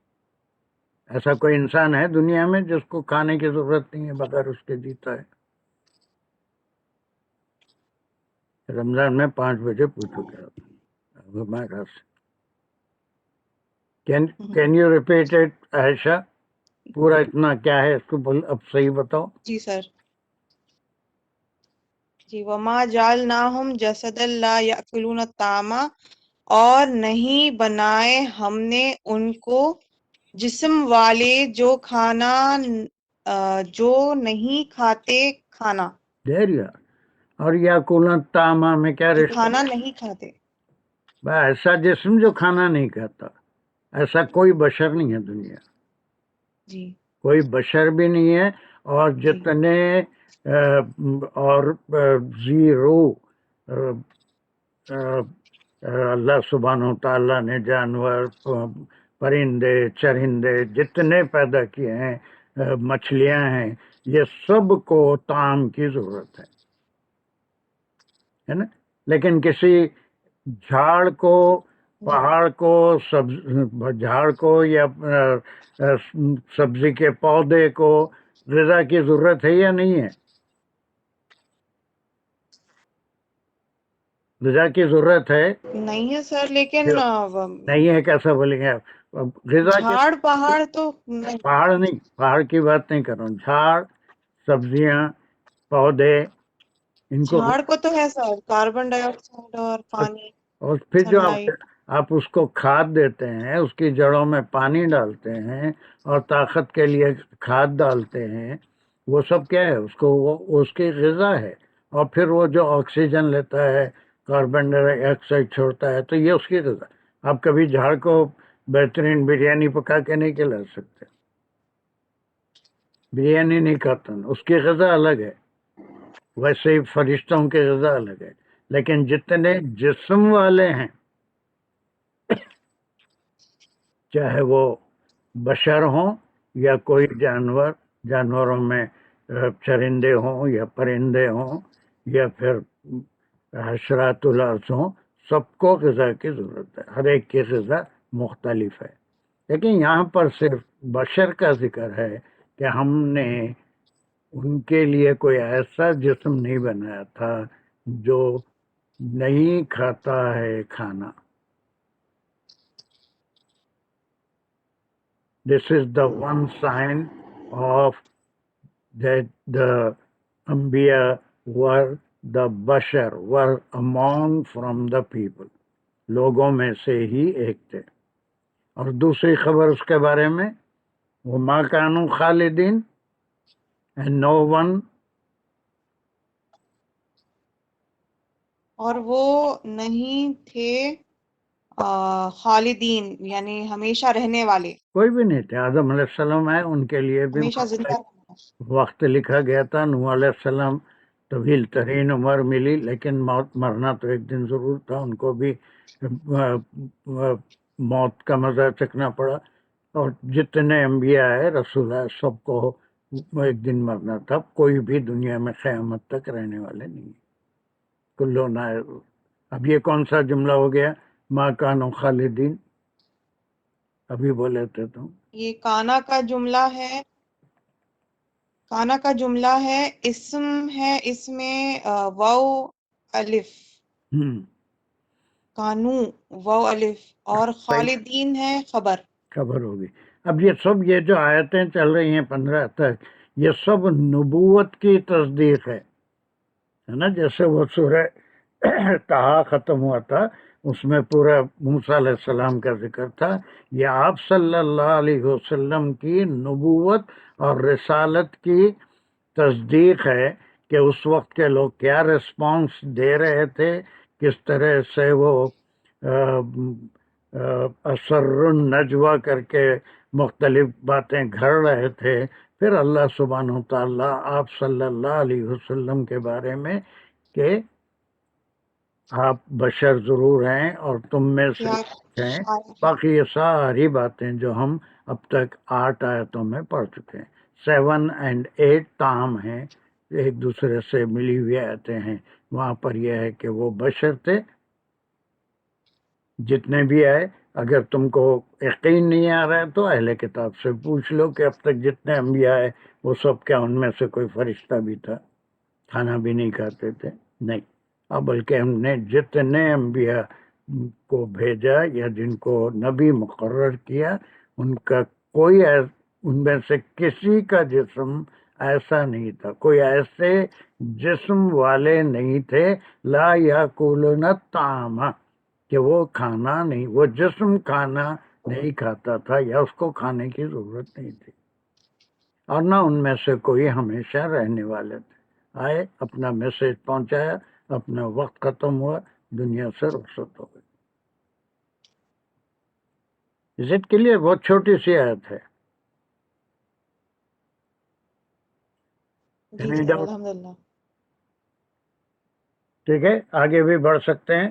A: ایسا کوئی انسان ہے دنیا میں جس کو کھانے کی ضرورت نہیں ہے، بغیر اس کے جیتا ہے؟ رمضان میں 5 بجے پوچھو کیا. کین یو ریپیٹ اٹ عائشہ؟ پورا اتنا کیا ہے اس کو اب صحیح بتاؤ.
E: جی سر. جی وما جعلناہم جسدا لا یاکلون الطعام، اور نہیں بنائے ہم نے ان کو جسم والے جو کھانا جو نہیں کھاتے کھانا.
A: دیر یار. اور یا کولن تاما میں کیا
E: جو
A: رشتہ؟
E: کھانا نہیں کھاتے.
A: ایسا جسم جو کھانا نہیں کھاتا، ایسا کوئی بشر نہیں ہے دنیا،
E: جی
A: کوئی بشر بھی نہیں ہے. اور
E: جی
A: جتنے اور زیرو اللہ سبحانہ تعالیٰ نے جانور، پرندے، چرندے جتنے پیدا کیے ہیں، مچھلیاں ہیں، یہ سب کو طعام کی ضرورت ہے نا. لیکن کسی جھاڑ کو، پہاڑ کو، جھاڑ کو یا سبزی کے پودے کو غذا کی ضرورت ہے یا نہیں ہے؟ غذا کی ضرورت ہے
E: نہیں ہے سر، لیکن
A: جو نہیں ہے کیسا بولیں گے آپ؟ اب غذا کے
E: جھاڑ پہاڑ تو نہیں۔
A: پہاڑ نہیں، پہاڑ کی بات نہیں کر رہا ہوں، جھاڑ، سبزیاں، پودے، ان کو
E: جھاڑ کو تو ہے سر، کاربن ڈائی آکسائڈ اور پانی،
A: اور پھر
E: سن
A: جو
E: لائٹ۔
A: آپ اس کو کھاد دیتے ہیں، اس کی جڑوں میں پانی ڈالتے ہیں اور طاقت کے لیے کھاد ڈالتے ہیں، وہ سب کیا ہے؟ اس کو وہ اس کی غذا ہے۔ اور پھر وہ جو آکسیجن لیتا ہے، کاربن ڈائی آکسائڈ چھوڑتا ہے، تو یہ اس کی غذا۔ آپ کبھی جھاڑ کو بہترین بریانی پکا کے نہیں کھلا سکتے، بریانی نہیں کھاتا، اس کی غذا الگ ہے۔ ویسے ہی فرشتوں کی غذا الگ ہے۔ لیکن جتنے جسم والے ہیں، چاہے وہ بشر ہوں یا کوئی جانور، جانوروں میں چرندے ہوں یا پرندے ہوں یا پھر حشرات الارض ہوں، سب کو غذا کی ضرورت ہے، ہر ایک کی غذا مختلف ہے۔ لیکن یہاں پر صرف بشر کا ذکر ہے کہ ہم نے ان کے لیے کوئی ایسا جسم نہیں بنایا تھا جو نہیں کھاتا ہے کھانا۔ This is the one sign of that the Anbiya were the Bashar, were among from the people. لوگوں میں سے ہی ایک تھے۔ اور دوسری خبر اس کے بارے میں، وَمَا كَانُوا خَالِدِينَ، and no one،
E: اور وہ نہیں تھے خالدین، یعنی ہمیشہ رہنے والے،
A: کوئی بھی نہیں تھے۔ آدم علیہ السلام آئے، ان کے لیے بھی
E: ہمیشہ زندہ رہنے والے۔
A: وقت لکھا گیا تھا۔ نوح علیہ السلام طویل ترین عمر ملی، لیکن مرنا تو ایک دن ضرور تھا، ان کو بھی موت کا مزہ چکھنا پڑا۔ اور جتنے انبیاء آئے، رسول آئے، سب کو ایک دن مرنا تھا۔ کوئی بھی دنیا میں قیامت تک رہنے والے نہیں، کلو نہ۔ اب یہ کون سا جملہ ہو گیا؟ ما کانوا خالدین، ابھی بولے تھے تم۔
E: یہ کانا کا جملہ ہے، کانا کا جملہ ہے، اسم ہے، اس میں واو الف، کانو واو الف، اور خالدین ہے خبر۔
A: خبر ہوگی۔ اب یہ جو آیتیں چل رہی ہیں 15 تک، یہ سب نبوت کی تصدیق ہے نا؟ جیسے وہ سورہ طٰہٰ ختم ہوا تھا، اس میں پورا موسیٰ علیہ السلام کا ذکر تھا۔ یہ آپ صلی اللہ علیہ وسلم کی نبوت اور رسالت کی تصدیق ہے کہ اس وقت کے لوگ کیا رسپانس دے رہے تھے، کس طرح سے وہ اسر النجوہ کر کے مختلف باتیں گھڑ رہے تھے۔ پھر اللہ سبحانہ تعالیٰ آپ صلی اللہ علیہ وسلم کے بارے میں کہ آپ بشر ضرور ہیں اور تم میں سے ہیں، باقی یہ ساری باتیں جو ہم اب تک 8 آیتوں میں پڑھ چکے ہیں، 7 اور 8 تام ہیں، ایک دوسرے سے ملی ہوئی آیتیں ہیں۔ وہاں پر یہ ہے کہ وہ بشر تھے، جتنے بھی آئے۔ اگر تم کو یقین نہیں آ رہا ہے تو اہل کتاب سے پوچھ لو کہ اب تک جتنے انبیاء آئے وہ سب کیا ان میں سے کوئی فرشتہ بھی تھا؟ کھانا بھی نہیں کھاتے تھے؟ نہیں۔ اب بلکہ ہم نے جتنے انبیاء کو بھیجا یا جن کو نبی مقرر کیا، ان کا کوئی ان میں سے کسی کا جسم ایسا نہیں تھا، کوئی ایسے جسم والے نہیں تھے لا یاکلون الطعام، کہ وہ کھانا نہیں، وہ جسم کھانا نہیں کھاتا تھا یا اس کو کھانے کی ضرورت نہیں تھی، اور نہ ان میں سے کوئی ہمیشہ رہنے والے تھے۔ آئے، اپنا میسج پہنچایا، اپنا وقت ختم ہوا، دنیا سے رخصت ہو گئی۔ عزت کے لیے بہت چھوٹی سی آیت ہے۔
E: جی سر، الحمدللہ۔
A: ٹھیک ہے، آگے بھی بڑھ سکتے ہیں۔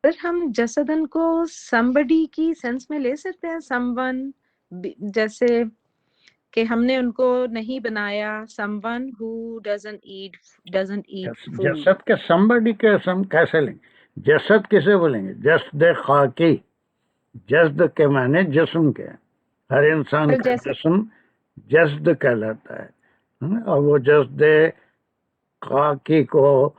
C: پھر ہم جسدن کو somebody کی سینس میں لے سکتے ہیں، someone، جیسے کہ ہم نے ان کو نہیں بنایا، someone who doesn't eat food۔
A: جسد کے somebody کے ہم کیسے لیں گے؟ جسد کسے بولیں گے؟ جسد خاکی، جسد کے معنی جسم کے، ہر انسان کا جسم جسد کہلاتا ہے۔ اور وہ جسد خاکی کو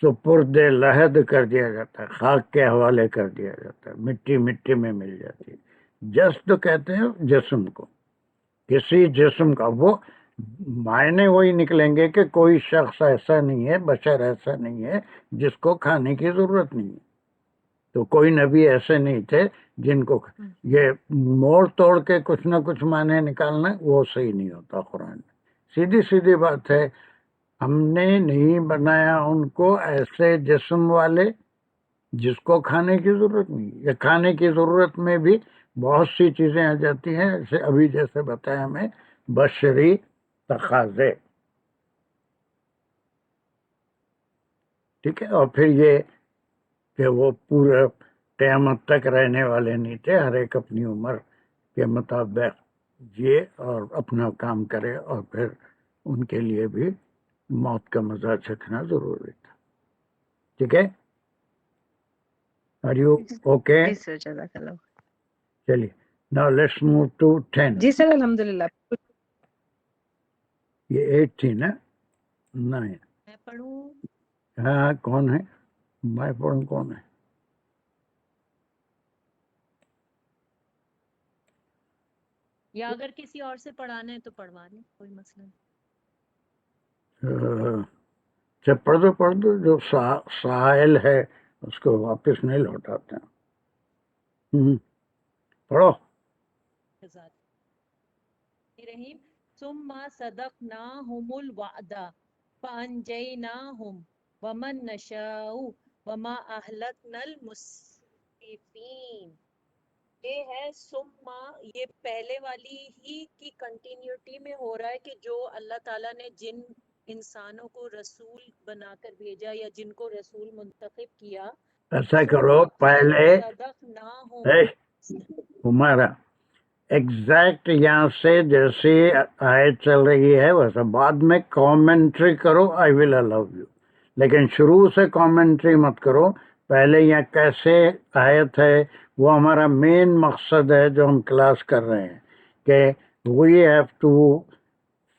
A: سپرد لحد کر دیا جاتا ہے، خاک کے حوالے کر دیا جاتا ہے، مٹی مٹی میں مل جاتی ہے. جسد کہتے ہیں جسم کو، کسی جسم کا. وہ معنی وہی نکلیں گے کہ کوئی شخص ایسا نہیں ہے، بشر ایسا نہیں ہے جس کو کھانے کی ضرورت نہیں ہے. تو کوئی نبی ایسے نہیں تھے جن کو یہ موڑ توڑ کے کچھ نہ کچھ معنی نکالنا وہ صحیح نہیں ہوتا قرآن میں. سیدھی سیدھی بات ہے، ہم نے نہیں بنایا ان کو ایسے جسم والے جس کو کھانے کی ضرورت نہیں. یا کھانے کی ضرورت میں بھی بہت سی چیزیں آ جاتی ہیں، ابھی جیسے بتایا ہمیں بشری تقاضے. ٹھیک ہے. اور پھر یہ کہ وہ پورے قیامت تک رہنے والے نہیں تھے، ہر ایک اپنی عمر کے مطابق جیے اور اپنا کام کرے، اور پھر ان کے لیے بھی موت کا مزہ چکھنا ضروری تھا. ٹھیک ہے. Are you okay?
C: جی سر جزاک اللہ.
A: چلیے. Now let's move to 10.
C: جی سر الحمدللہ.
A: یہ 8 تھی نا؟ 9.
B: میں پڑھوں؟
A: ہاں کون ہے؟ میں پڑھوں کون ہے؟
B: یا اگر کسی اور سے پڑھانا ہے تو پڑھوا لیں، کوئی مسئلہ نہیں.
A: اچھا پڑھ دو. جو سائل ہے اس کو واپس نہیں لوٹاتے ہیں. پڑھو.
B: رحیم ثم صدقناہم الوعد فانجیناہم ومن نشاء وما اہلکنا المسرفین. یہ ہے ثم، یہ پہلے والی ہی کی کنٹینیوٹی میں ہو رہا ہے کہ جو اللہ تعالیٰ نے جن انسانوں کو رسول بنا کر بھیجا یا جن کو رسول منتخب کیا،
A: ایسا کرو پہلے
B: صدقناہم.
A: ہمارا ایگزیکٹ یہاں سے جیسے آیت چل رہی ہے ویسا بعد میں کامنٹری کرو. آئی ول الاؤ یو، لیکن شروع سے کامنٹری مت کرو. پہلے یہاں کیسے آیت ہے وہ ہمارا مین مقصد ہے جو ہم کلاس کر رہے ہیں، کہ we have to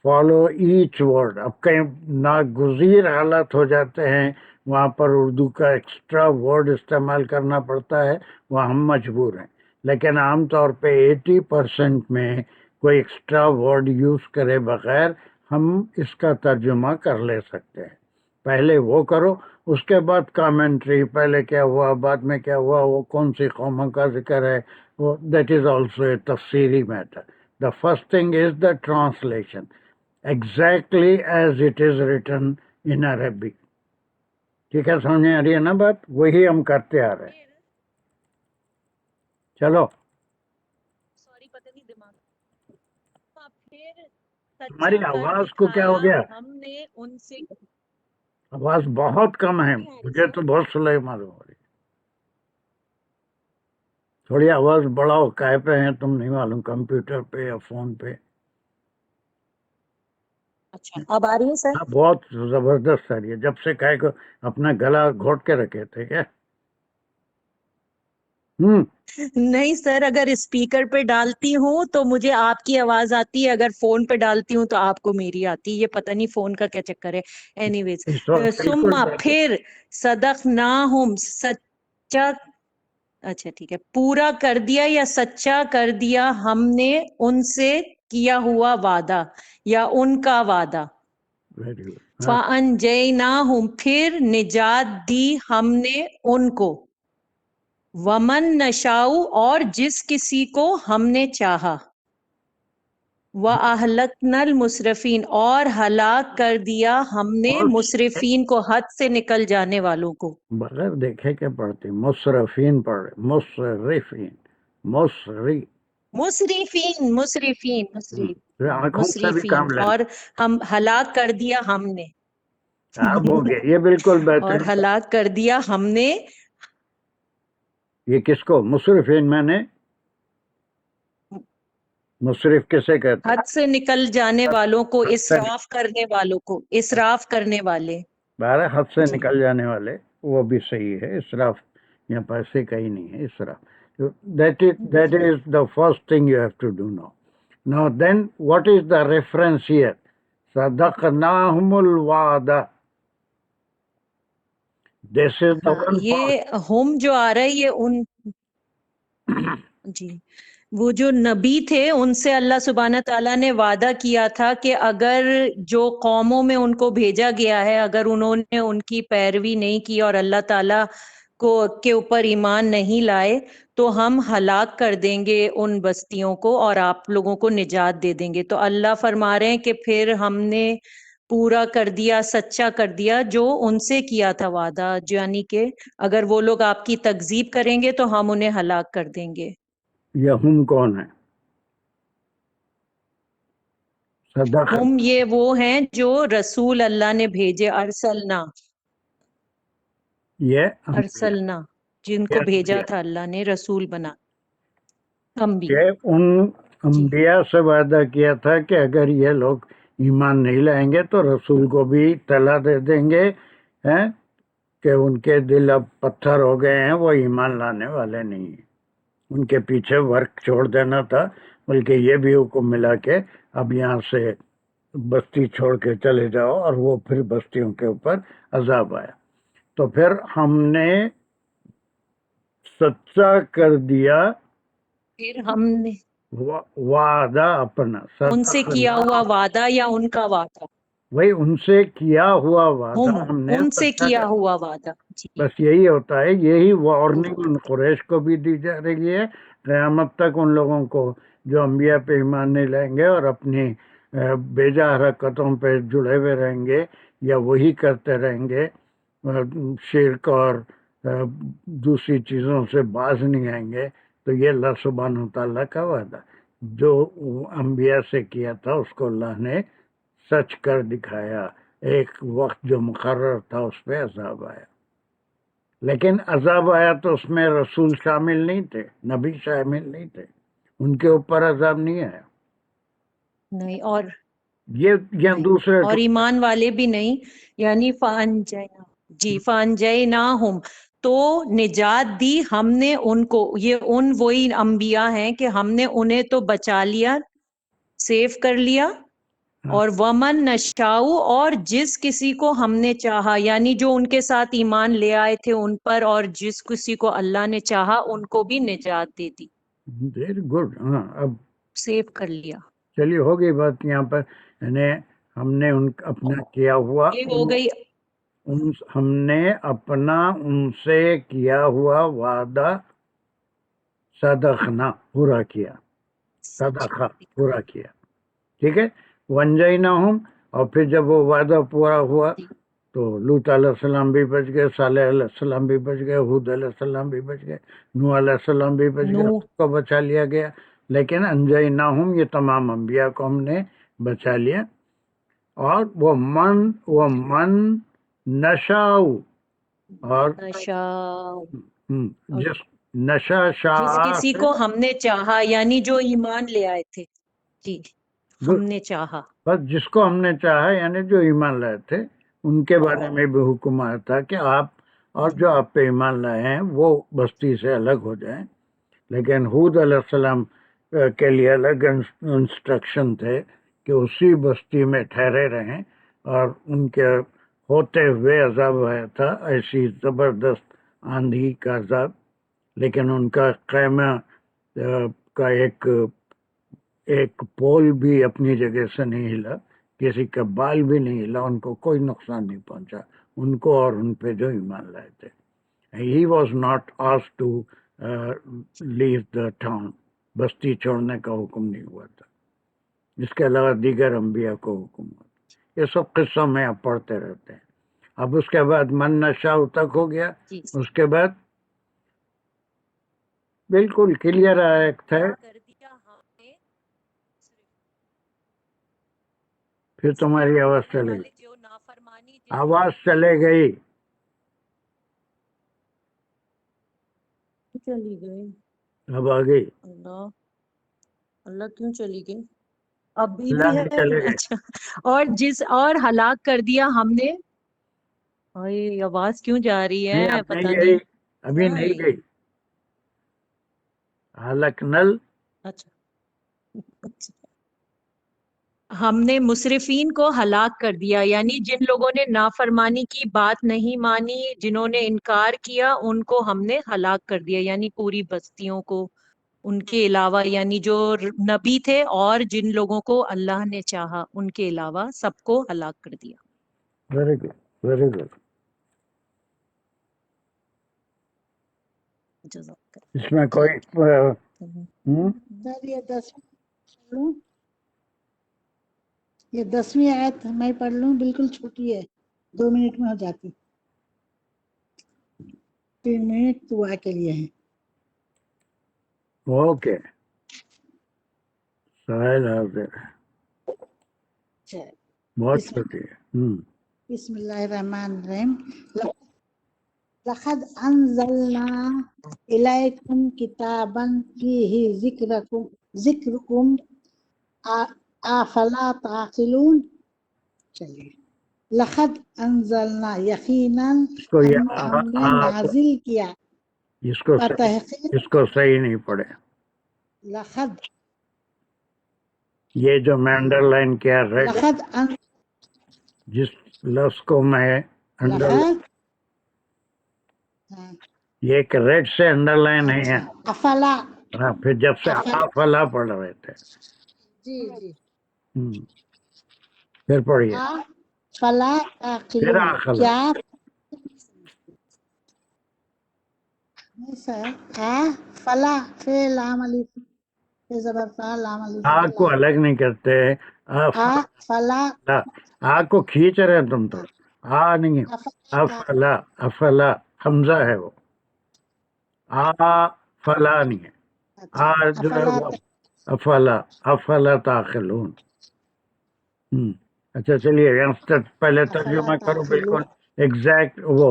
A: follow each word. اب کہیں ناگزیر حالت ہو جاتے ہیں وہاں پر اردو کا ایکسٹرا ورڈ استعمال کرنا پڑتا ہے، وہ ہم مجبور ہیں. لیکن عام طور پہ 80% میں کوئی ایکسٹرا ورڈ یوز کرے بغیر ہم اس کا ترجمہ کر لے سکتے ہیں. پہلے وہ کرو، اس کے بعد کامنٹری. پہلے کیا ہوا، بعد میں کیا ہوا، وہ کون سی قوموں کا ذکر ہے، وہ دیٹ از آلسو اے تفسیری matter. The first thing is the translation exactly as it is written in Arabic. ٹھیک ہے، سمجھ آ رہی ہے نا بات؟ وہی ہم کرتے آ رہے ہیں. چلو.
B: سوری پتہ نہیں دماغ. پھر
A: ہماری
B: سچا کر
A: آواز کو کیا ہو
B: دکھایا
A: گیا؟
B: ہم نے ان سے.
A: آواز بہت کم ہے، مجھے تو بہت سلائی معلوم ہو رہی. تھوڑی آواز بڑھاؤ. کہے پہ ہیں تم نہیں معلوم، کمپیوٹر پہ یا فون پہ؟
B: اچھا اب آ رہی ہے سر؟
A: ہاں بہت زبردست آ رہی ہے. جب سے کہے کو اپنا گلا گھوٹ کے رکھے تھے کیا؟
B: نہیں سر، اگر اسپیکر پہ ڈالتی ہوں تو مجھے آپ کی آواز آتی ہے، اگر فون پہ ڈالتی ہوں تو آپ کو میری آتی ہے. یہ پتہ نہیں فون کا کیا چکر ہے. اینی ویز
A: اس وقت
B: ثم
A: بالکل
B: پھر صدقناہم سچا، اچھا ٹھیک ہے، پورا کر دیا یا سچا کر دیا ہم نے ان سے کیا ہوا وعدہ یا ان کا وعدہ.
A: Very good.
B: فَأَنْجَيْنَاهُمْ پھر نجات دی ہم نے ان کو، ومن نشاؤ اور جس کسی کو ہم نے چاہا، وَأَهْلَكْنَا الْمُسْرِفِينَ اور ہلاک کر دیا ہم نے مسرفین کو، حد سے نکل جانے والوں کو.
A: بغیر دیکھے کے پڑھتے مصرفین پڑھ رہے، مصرفین، مصری
B: مسرفین مسرفین
A: آنکھوں سے بھی
B: مسرفین
A: کام لینا.
B: اور ہم ہلاک کر دیا ہم نے.
A: اب ہو گیا، یہ بالکل
B: اور
A: بہترین.
B: ہلاک کر دیا ہم نے.
A: یہ کس کو مصرفین؟ میں نے مصرف کسے کہتے ہیں؟
B: حد سے نکل جانے والوں کو، اسراف کرنے والوں کو، اسراف کرنے والے.
A: بارہ حد سے
B: جی
A: نکل جانے والے، وہ بھی صحیح ہے. اسراف یا پیسے کا ہی نہیں ہے اسراف. That is the first thing you have to do now. Now then, what is the reference here? صدقناہم الوعدہ. This is the
B: ہاں
A: one part.
B: یہ ہم جو آ رہا ہے یہ ان جی وہ جو نبی تھے ان سے اللہ سبحانہ تعالیٰ نے وعدہ کیا تھا کہ اگر جو قوموں میں ان کو بھیجا گیا ہے اگر انہوں نے ان کی پیروی نہیں کی اور اللہ تعالیٰ کو کے اوپر ایمان نہیں لائے تو ہم ہلاک کر دیں گے ان بستیوں کو اور آپ لوگوں کو نجات دے دیں گے. تو اللہ فرما رہے ہیں کہ پھر ہم نے پورا کر دیا سچا کر دیا جو ان سے کیا تھا وعدہ، یعنی کہ اگر وہ لوگ آپ کی تکذیب کریں گے تو ہم انہیں ہلاک کر دیں گے.
A: یہ ہم کون ہے؟ صدق.
B: ہم یہ وہ ہیں جو رسول اللہ نے بھیجے، ارسلنا
A: یہ انبیاء.
B: ارسلنا جن
A: یہ
B: کو بھیجا
A: انبیاء.
B: تھا اللہ نے رسول بنا انبیاء.
A: یہ ان
B: جی
A: انبیاء سے وعدہ کیا تھا کہ اگر یہ لوگ ایمان نہیں لائیں گے تو رسول کو بھی طلا دے دیں گے ہیں کہ ان کے دل اب پتھر ہو گئے ہیں، وہ ایمان لانے والے نہیں ہیں. ان کے پیچھے ورک چھوڑ دینا تھا، بلکہ یہ بھی حکم ملا کہ اب یہاں سے بستی چھوڑ کے چلے جاؤ، اور وہ پھر بستیوں کے اوپر عذاب آیا. تو پھر ہم نے سچا کر دیا
B: پھر ہم نے
A: وعدہ اپنا.
B: ان سے کیا
A: صدقنا.
B: ہوا وعدہ یا ان کا وعدہ،
A: وہی ان سے کیا ہوا وعدہ
B: ہم
A: ہم نے
B: ان سے
A: سچا
B: کیا
A: کر.
B: ہوا وعدہ. جی
A: بس یہی ہوتا ہے، یہی وارننگ ان قریش کو بھی دی جا رہی ہے قیامت تک ان لوگوں کو جو انبیاء پہ ایمان نہیں لائیں گے اور اپنی بیجا حرکتوں پہ جڑے ہوئے رہیں گے یا وہی کرتے رہیں گے، شرک اور دوسری چیزوں سے باز نہیں آئیں گے. تو یہ اللہ سبحانہ تعالیٰ کا وعدہ جو انبیاء سے کیا تھا اس کو اللہ نے سچ کر دکھایا. ایک وقت جو مقرر تھا اس پہ عذاب آیا، لیکن عذاب آیا تو اس میں رسول شامل نہیں تھے، نبی شامل نہیں تھے، ان کے اوپر عذاب نہیں آیا.
B: نہیں، اور
A: یہ
B: نہیں
A: دوسرے
B: اور ایمان والے بھی نہیں، یعنی فانجینا جی فانجیناہم تو نجات دی ہم نے ان کو. یہ ان وہی انبیاء ہیں کہ ہم نے انہیں تو بچا لیا، سیف کر لیا. اور ومن نشاؤ اور جس کسی کو ہم نے چاہا، یعنی جو ان کے ساتھ ایمان لے آئے تھے ان پر، اور جس کسی کو اللہ نے چاہا ان کو بھی نجات دے دی،
A: ویری گڈ. ہاں اب
B: سیف کر لیا.
A: چلیے ہو گئی بات یہاں پر. یعنی ہم نے ان اپنا کیا ہوا
B: یہ ہو گئی
A: ہم نے اپنا ان سے کیا ہوا وعدہ صدقنا پورا کیا، صدقہ پورا کیا. ٹھیک ہے. ونجیناہم. اور پھر جب وہ وعدہ پورا ہوا تو لوط علیہ السلام بھی بچ گئے، صالح علیہ السلام بھی بچ گئے، ہود علیہ السلام بھی بچ گئے، نوح علیہ السلام بھی بچ گئے،
B: نوح
A: اس کو بچا لیا گیا. لیکن انجیناہم یہ تمام انبیاء کو ہم نے بچا لیا. اور وہ من نشاؤ، اور
B: نشاء
A: جس نشا
B: جس
A: شاء
B: کسی
A: سے
B: کو ہم نے چاہا، یعنی جو ایمان لے آئے تھے. جی ہم نے چاہا.
A: بس جس کو ہم نے چاہا یعنی جو ایمان لائے تھے ان کے بارے میں بھی حکم آیا تھا کہ آپ اور جو آپ پہ ایمان لائے ہیں وہ بستی سے الگ ہو جائیں. لیکن ہود علیہ السلام کے لیے الگ انسٹرکشن تھے کہ اسی بستی میں ٹھہرے رہیں، اور ان کے ہوتے ہوئے عذاب آیا تھا، ایسی زبردست آندھی کا عذاب. لیکن ان کا خیمہ کا ایک پول بھی اپنی جگہ سے نہیں ہلا، کسی کا بال بھی نہیں ہلا، ان کو کوئی نقصان نہیں پہنچا، ان کو اور ان پہ جو ایمان لائے تھے. He was not asked to leave the town. بستی چھوڑنے کا حکم نہیں ہوا تھا. اس کے علاوہ دیگر انبیاء کو حکم ہوا تھا. یہ سب قصوں میں آپ پڑھتے رہتے ہیں. اب اس کے بعد من نشاء تک ہو گیا. اس کے بعد بالکل کلیئر ایک تھا.
B: کر دیا ہم نے
A: پھر تمہاری آواز چلے گئی،
B: جو نافرمانی
A: آواز چلے گئی.
B: چلی گئی.
A: اب آ گئی.
B: اللہ اللہ کیوں چلی گئی؟ ابھی بھی
A: اللہ
B: ہے.
A: نہیں چلے گئے.
B: اچھا اور ہلاک کر دیا ہم نے. اوئے آواز کیوں جا رہی
A: نہیں
B: ہے
A: اب
B: پتہ
A: نہیں
B: نہیں.
A: گئی، ابھی نہیں گئی. حلق نل
B: اچھا ہم نے مسرفین کو ہلاک کر دیا، یعنی جن لوگوں نے نافرمانی کی بات نہیں مانی، جنہوں نے انکار کیا، ان کو ہم نے ہلاک کر دیا، یعنی پوری بستیوں کو، ان کے علاوہ، یعنی جو نبی تھے اور جن لوگوں کو اللہ نے چاہا ان کے علاوہ سب کو ہلاک کر دیا۔
A: Very good, very good.
B: جزاک
A: اس میں کوئی
B: اللہ۔
G: سر یہ 10 یہ 10ویں آیت میں پڑھ لوں، بالکل چھوٹی ہے، 2 منٹ میں ہو جاتی، 3 منٹ دعا کے لیے ہیں۔
A: اوکے، سہیل حاضر ہے،
G: اچھا،
A: بہت
G: بسم
A: چھوٹی ہے۔
G: بسم اللہ الرحمن الرحیم۔ لقد انزلنا الیکم کتابا فیہ ذکرکم افلا تعقلون۔ چلیے، لقد انزلنا، یقیناً
A: اس کو
G: ہم نے نازل کیا، بتحقیق
A: اس کو صحیح نہیں پڑھے،
G: لقد
A: یہ جو میں انڈر لائن کیا ریڈ،
G: لقد
A: جس لفظ کو میں انڈر،
G: لقد
A: یہ ایک ریڈ سے انڈر لائن ہے،
G: اچھا، افلا،
A: ہاں، پھر جب سے
G: افلا،
A: فلا پڑھ رہے تھے۔
G: جی جی،
A: پھر پڑھیے،
G: فلا
A: پھر
G: تعقلون،
A: آخلا،
G: کیا نہیں سر، فلا فعل عملی زبر فا لام علی
A: آ کو الگ نہیں کرتے،
G: فلا
A: آ کو کھینچ رہے ہیں تم تو، آ نہیں، افلا، افلا حمزہ ہے وہ، آ فلا نہیں ہے، آ جو ہے وہ افلا، افلا تعقلون۔ اچھا چلیے، پہلے ترجمہ کرو، بالکل ایگزیکٹ وہ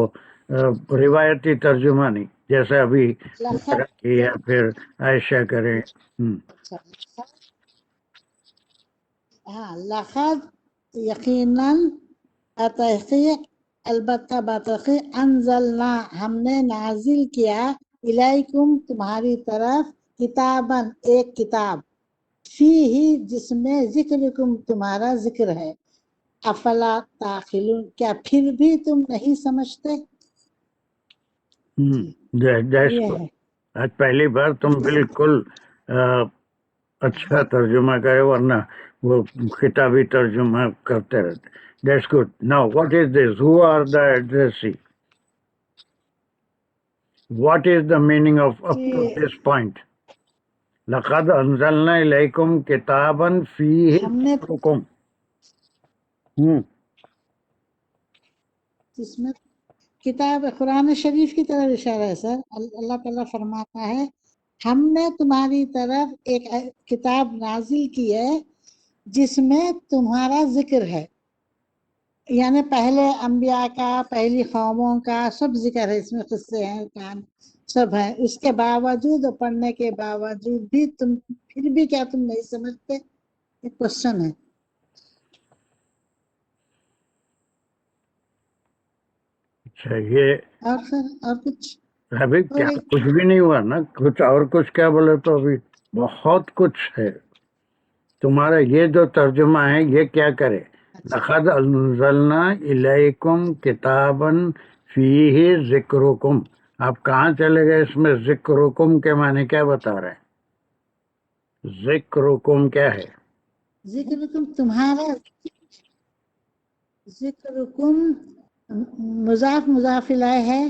A: روایتی ترجمہ نہیں، جیسے ابھی میرا کیا پھر عائشہ کرے۔
G: ہاں، لقد یقیناً، تحقیق، البتہ بتحقیق، انزلنا ہم نے نازل کیا، الیکم تمہاری طرف، کتاباً ایک کتاب، فیہ جس میں ذکرکم تمہارا ذکر ہے، افلا تعقلون کیا پھر بھی تم نہیں سمجھتے؟ یہ ہے،
A: آج پہلی بار تم بالکل اچھا ترجمہ کرے، ورنہ وہ خطابی ترجمہ کرتے رہتے۔ That's good. Now, what is this? Who are the addressee? What is the meaning of up to this point? لَقَدْ أَنزَلْنَا إِلَيْكُمْ كِتَابًا فِيهِ
G: ہم نے
A: ذِكْرُكُمْ۔
G: جس میں کتاب قرآن شریف کی طرف اشارہ ہے سر۔ اللہ تعالیٰ فرماتا ہے ہم نے تمہاری طرف ایک کتاب نازل کی ہے جس میں تمہارا ذکر ہے، یعنی پہلے انبیاء کا، پہلی قوموں کا سب ذکر ہے، اس میں قصے ہیں، کام سب ہے، اس کے باوجود، پڑھنے کے باوجود بھی تم پھر بھی کیا تم نہیں سمجھتے؟ ایک کوشچن ہے۔
A: اچھا، یہ
G: اور سر اور کچھ
A: ابھی کیا کچھ بھی نہیں ہوا نا، کچھ اور کچھ کیا بولے تو ابھی بہت کچھ ہے۔ تمہارا یہ جو ترجمہ ہے یہ کیا کرے؟ لَقَدْ أَنزَلْنَا إِلَيْكُمْ كِتَابًا فِيهِ ذِكْرُكُمْ۔ آپ کہاں چلے گئے؟ اس میں ذکرکم کے معنی کیا بتا رہے ہیں؟ ذکرکم کیا ہے؟
G: ذکرکم تمہارا، ذکرکم مضاف مضاف الیہ ہے،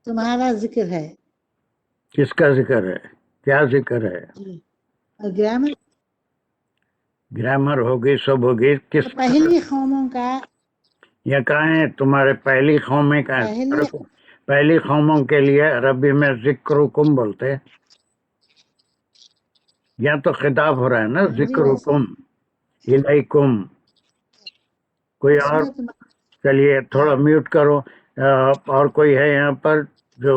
G: تمہارا ذکر ہے،
A: کس کا ذکر ہے؟ کیا ذکر ہے؟
G: اور گرامر
A: گرامر ہوگی، سب ہوگی، کس
G: پہلی قوموں کا،
A: یہ کہاں ہے تمہارے پہلی قومیں کا ہے؟ پہلی قوموں کے لیے عربی میں ذکرکم بولتے ہیں، یہاں تو خطاب ہو رہا ہے نا، ذکرکم الیکم۔ کوئی اور؟ چلیے تھوڑا میوٹ کرو، اور کوئی ہے یہاں پر جو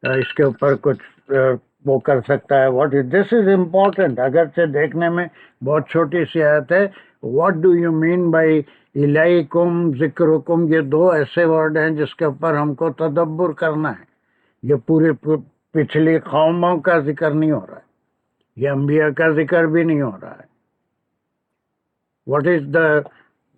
A: اس کے اوپر کچھ وہ کر سکتا ہے؟ What is this is important, اگرچہ دیکھنے میں بہت چھوٹی سی آیت ہے۔ What do you mean by الیکم ذکرکم؟ یہ دو ایسے ورڈ ہیں جس کے اوپر ہم کو تدبر کرنا ہے۔ یہ پوری پچھلی قوموں کا ذکر نہیں ہو رہا ہے، یہ انبیاء کا ذکر بھی نہیں ہو رہا ہے، what is the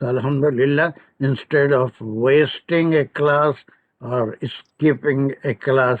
A: So Alhamdulillah, instead of wasting a class or skipping a class,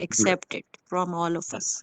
B: accept it from all of us.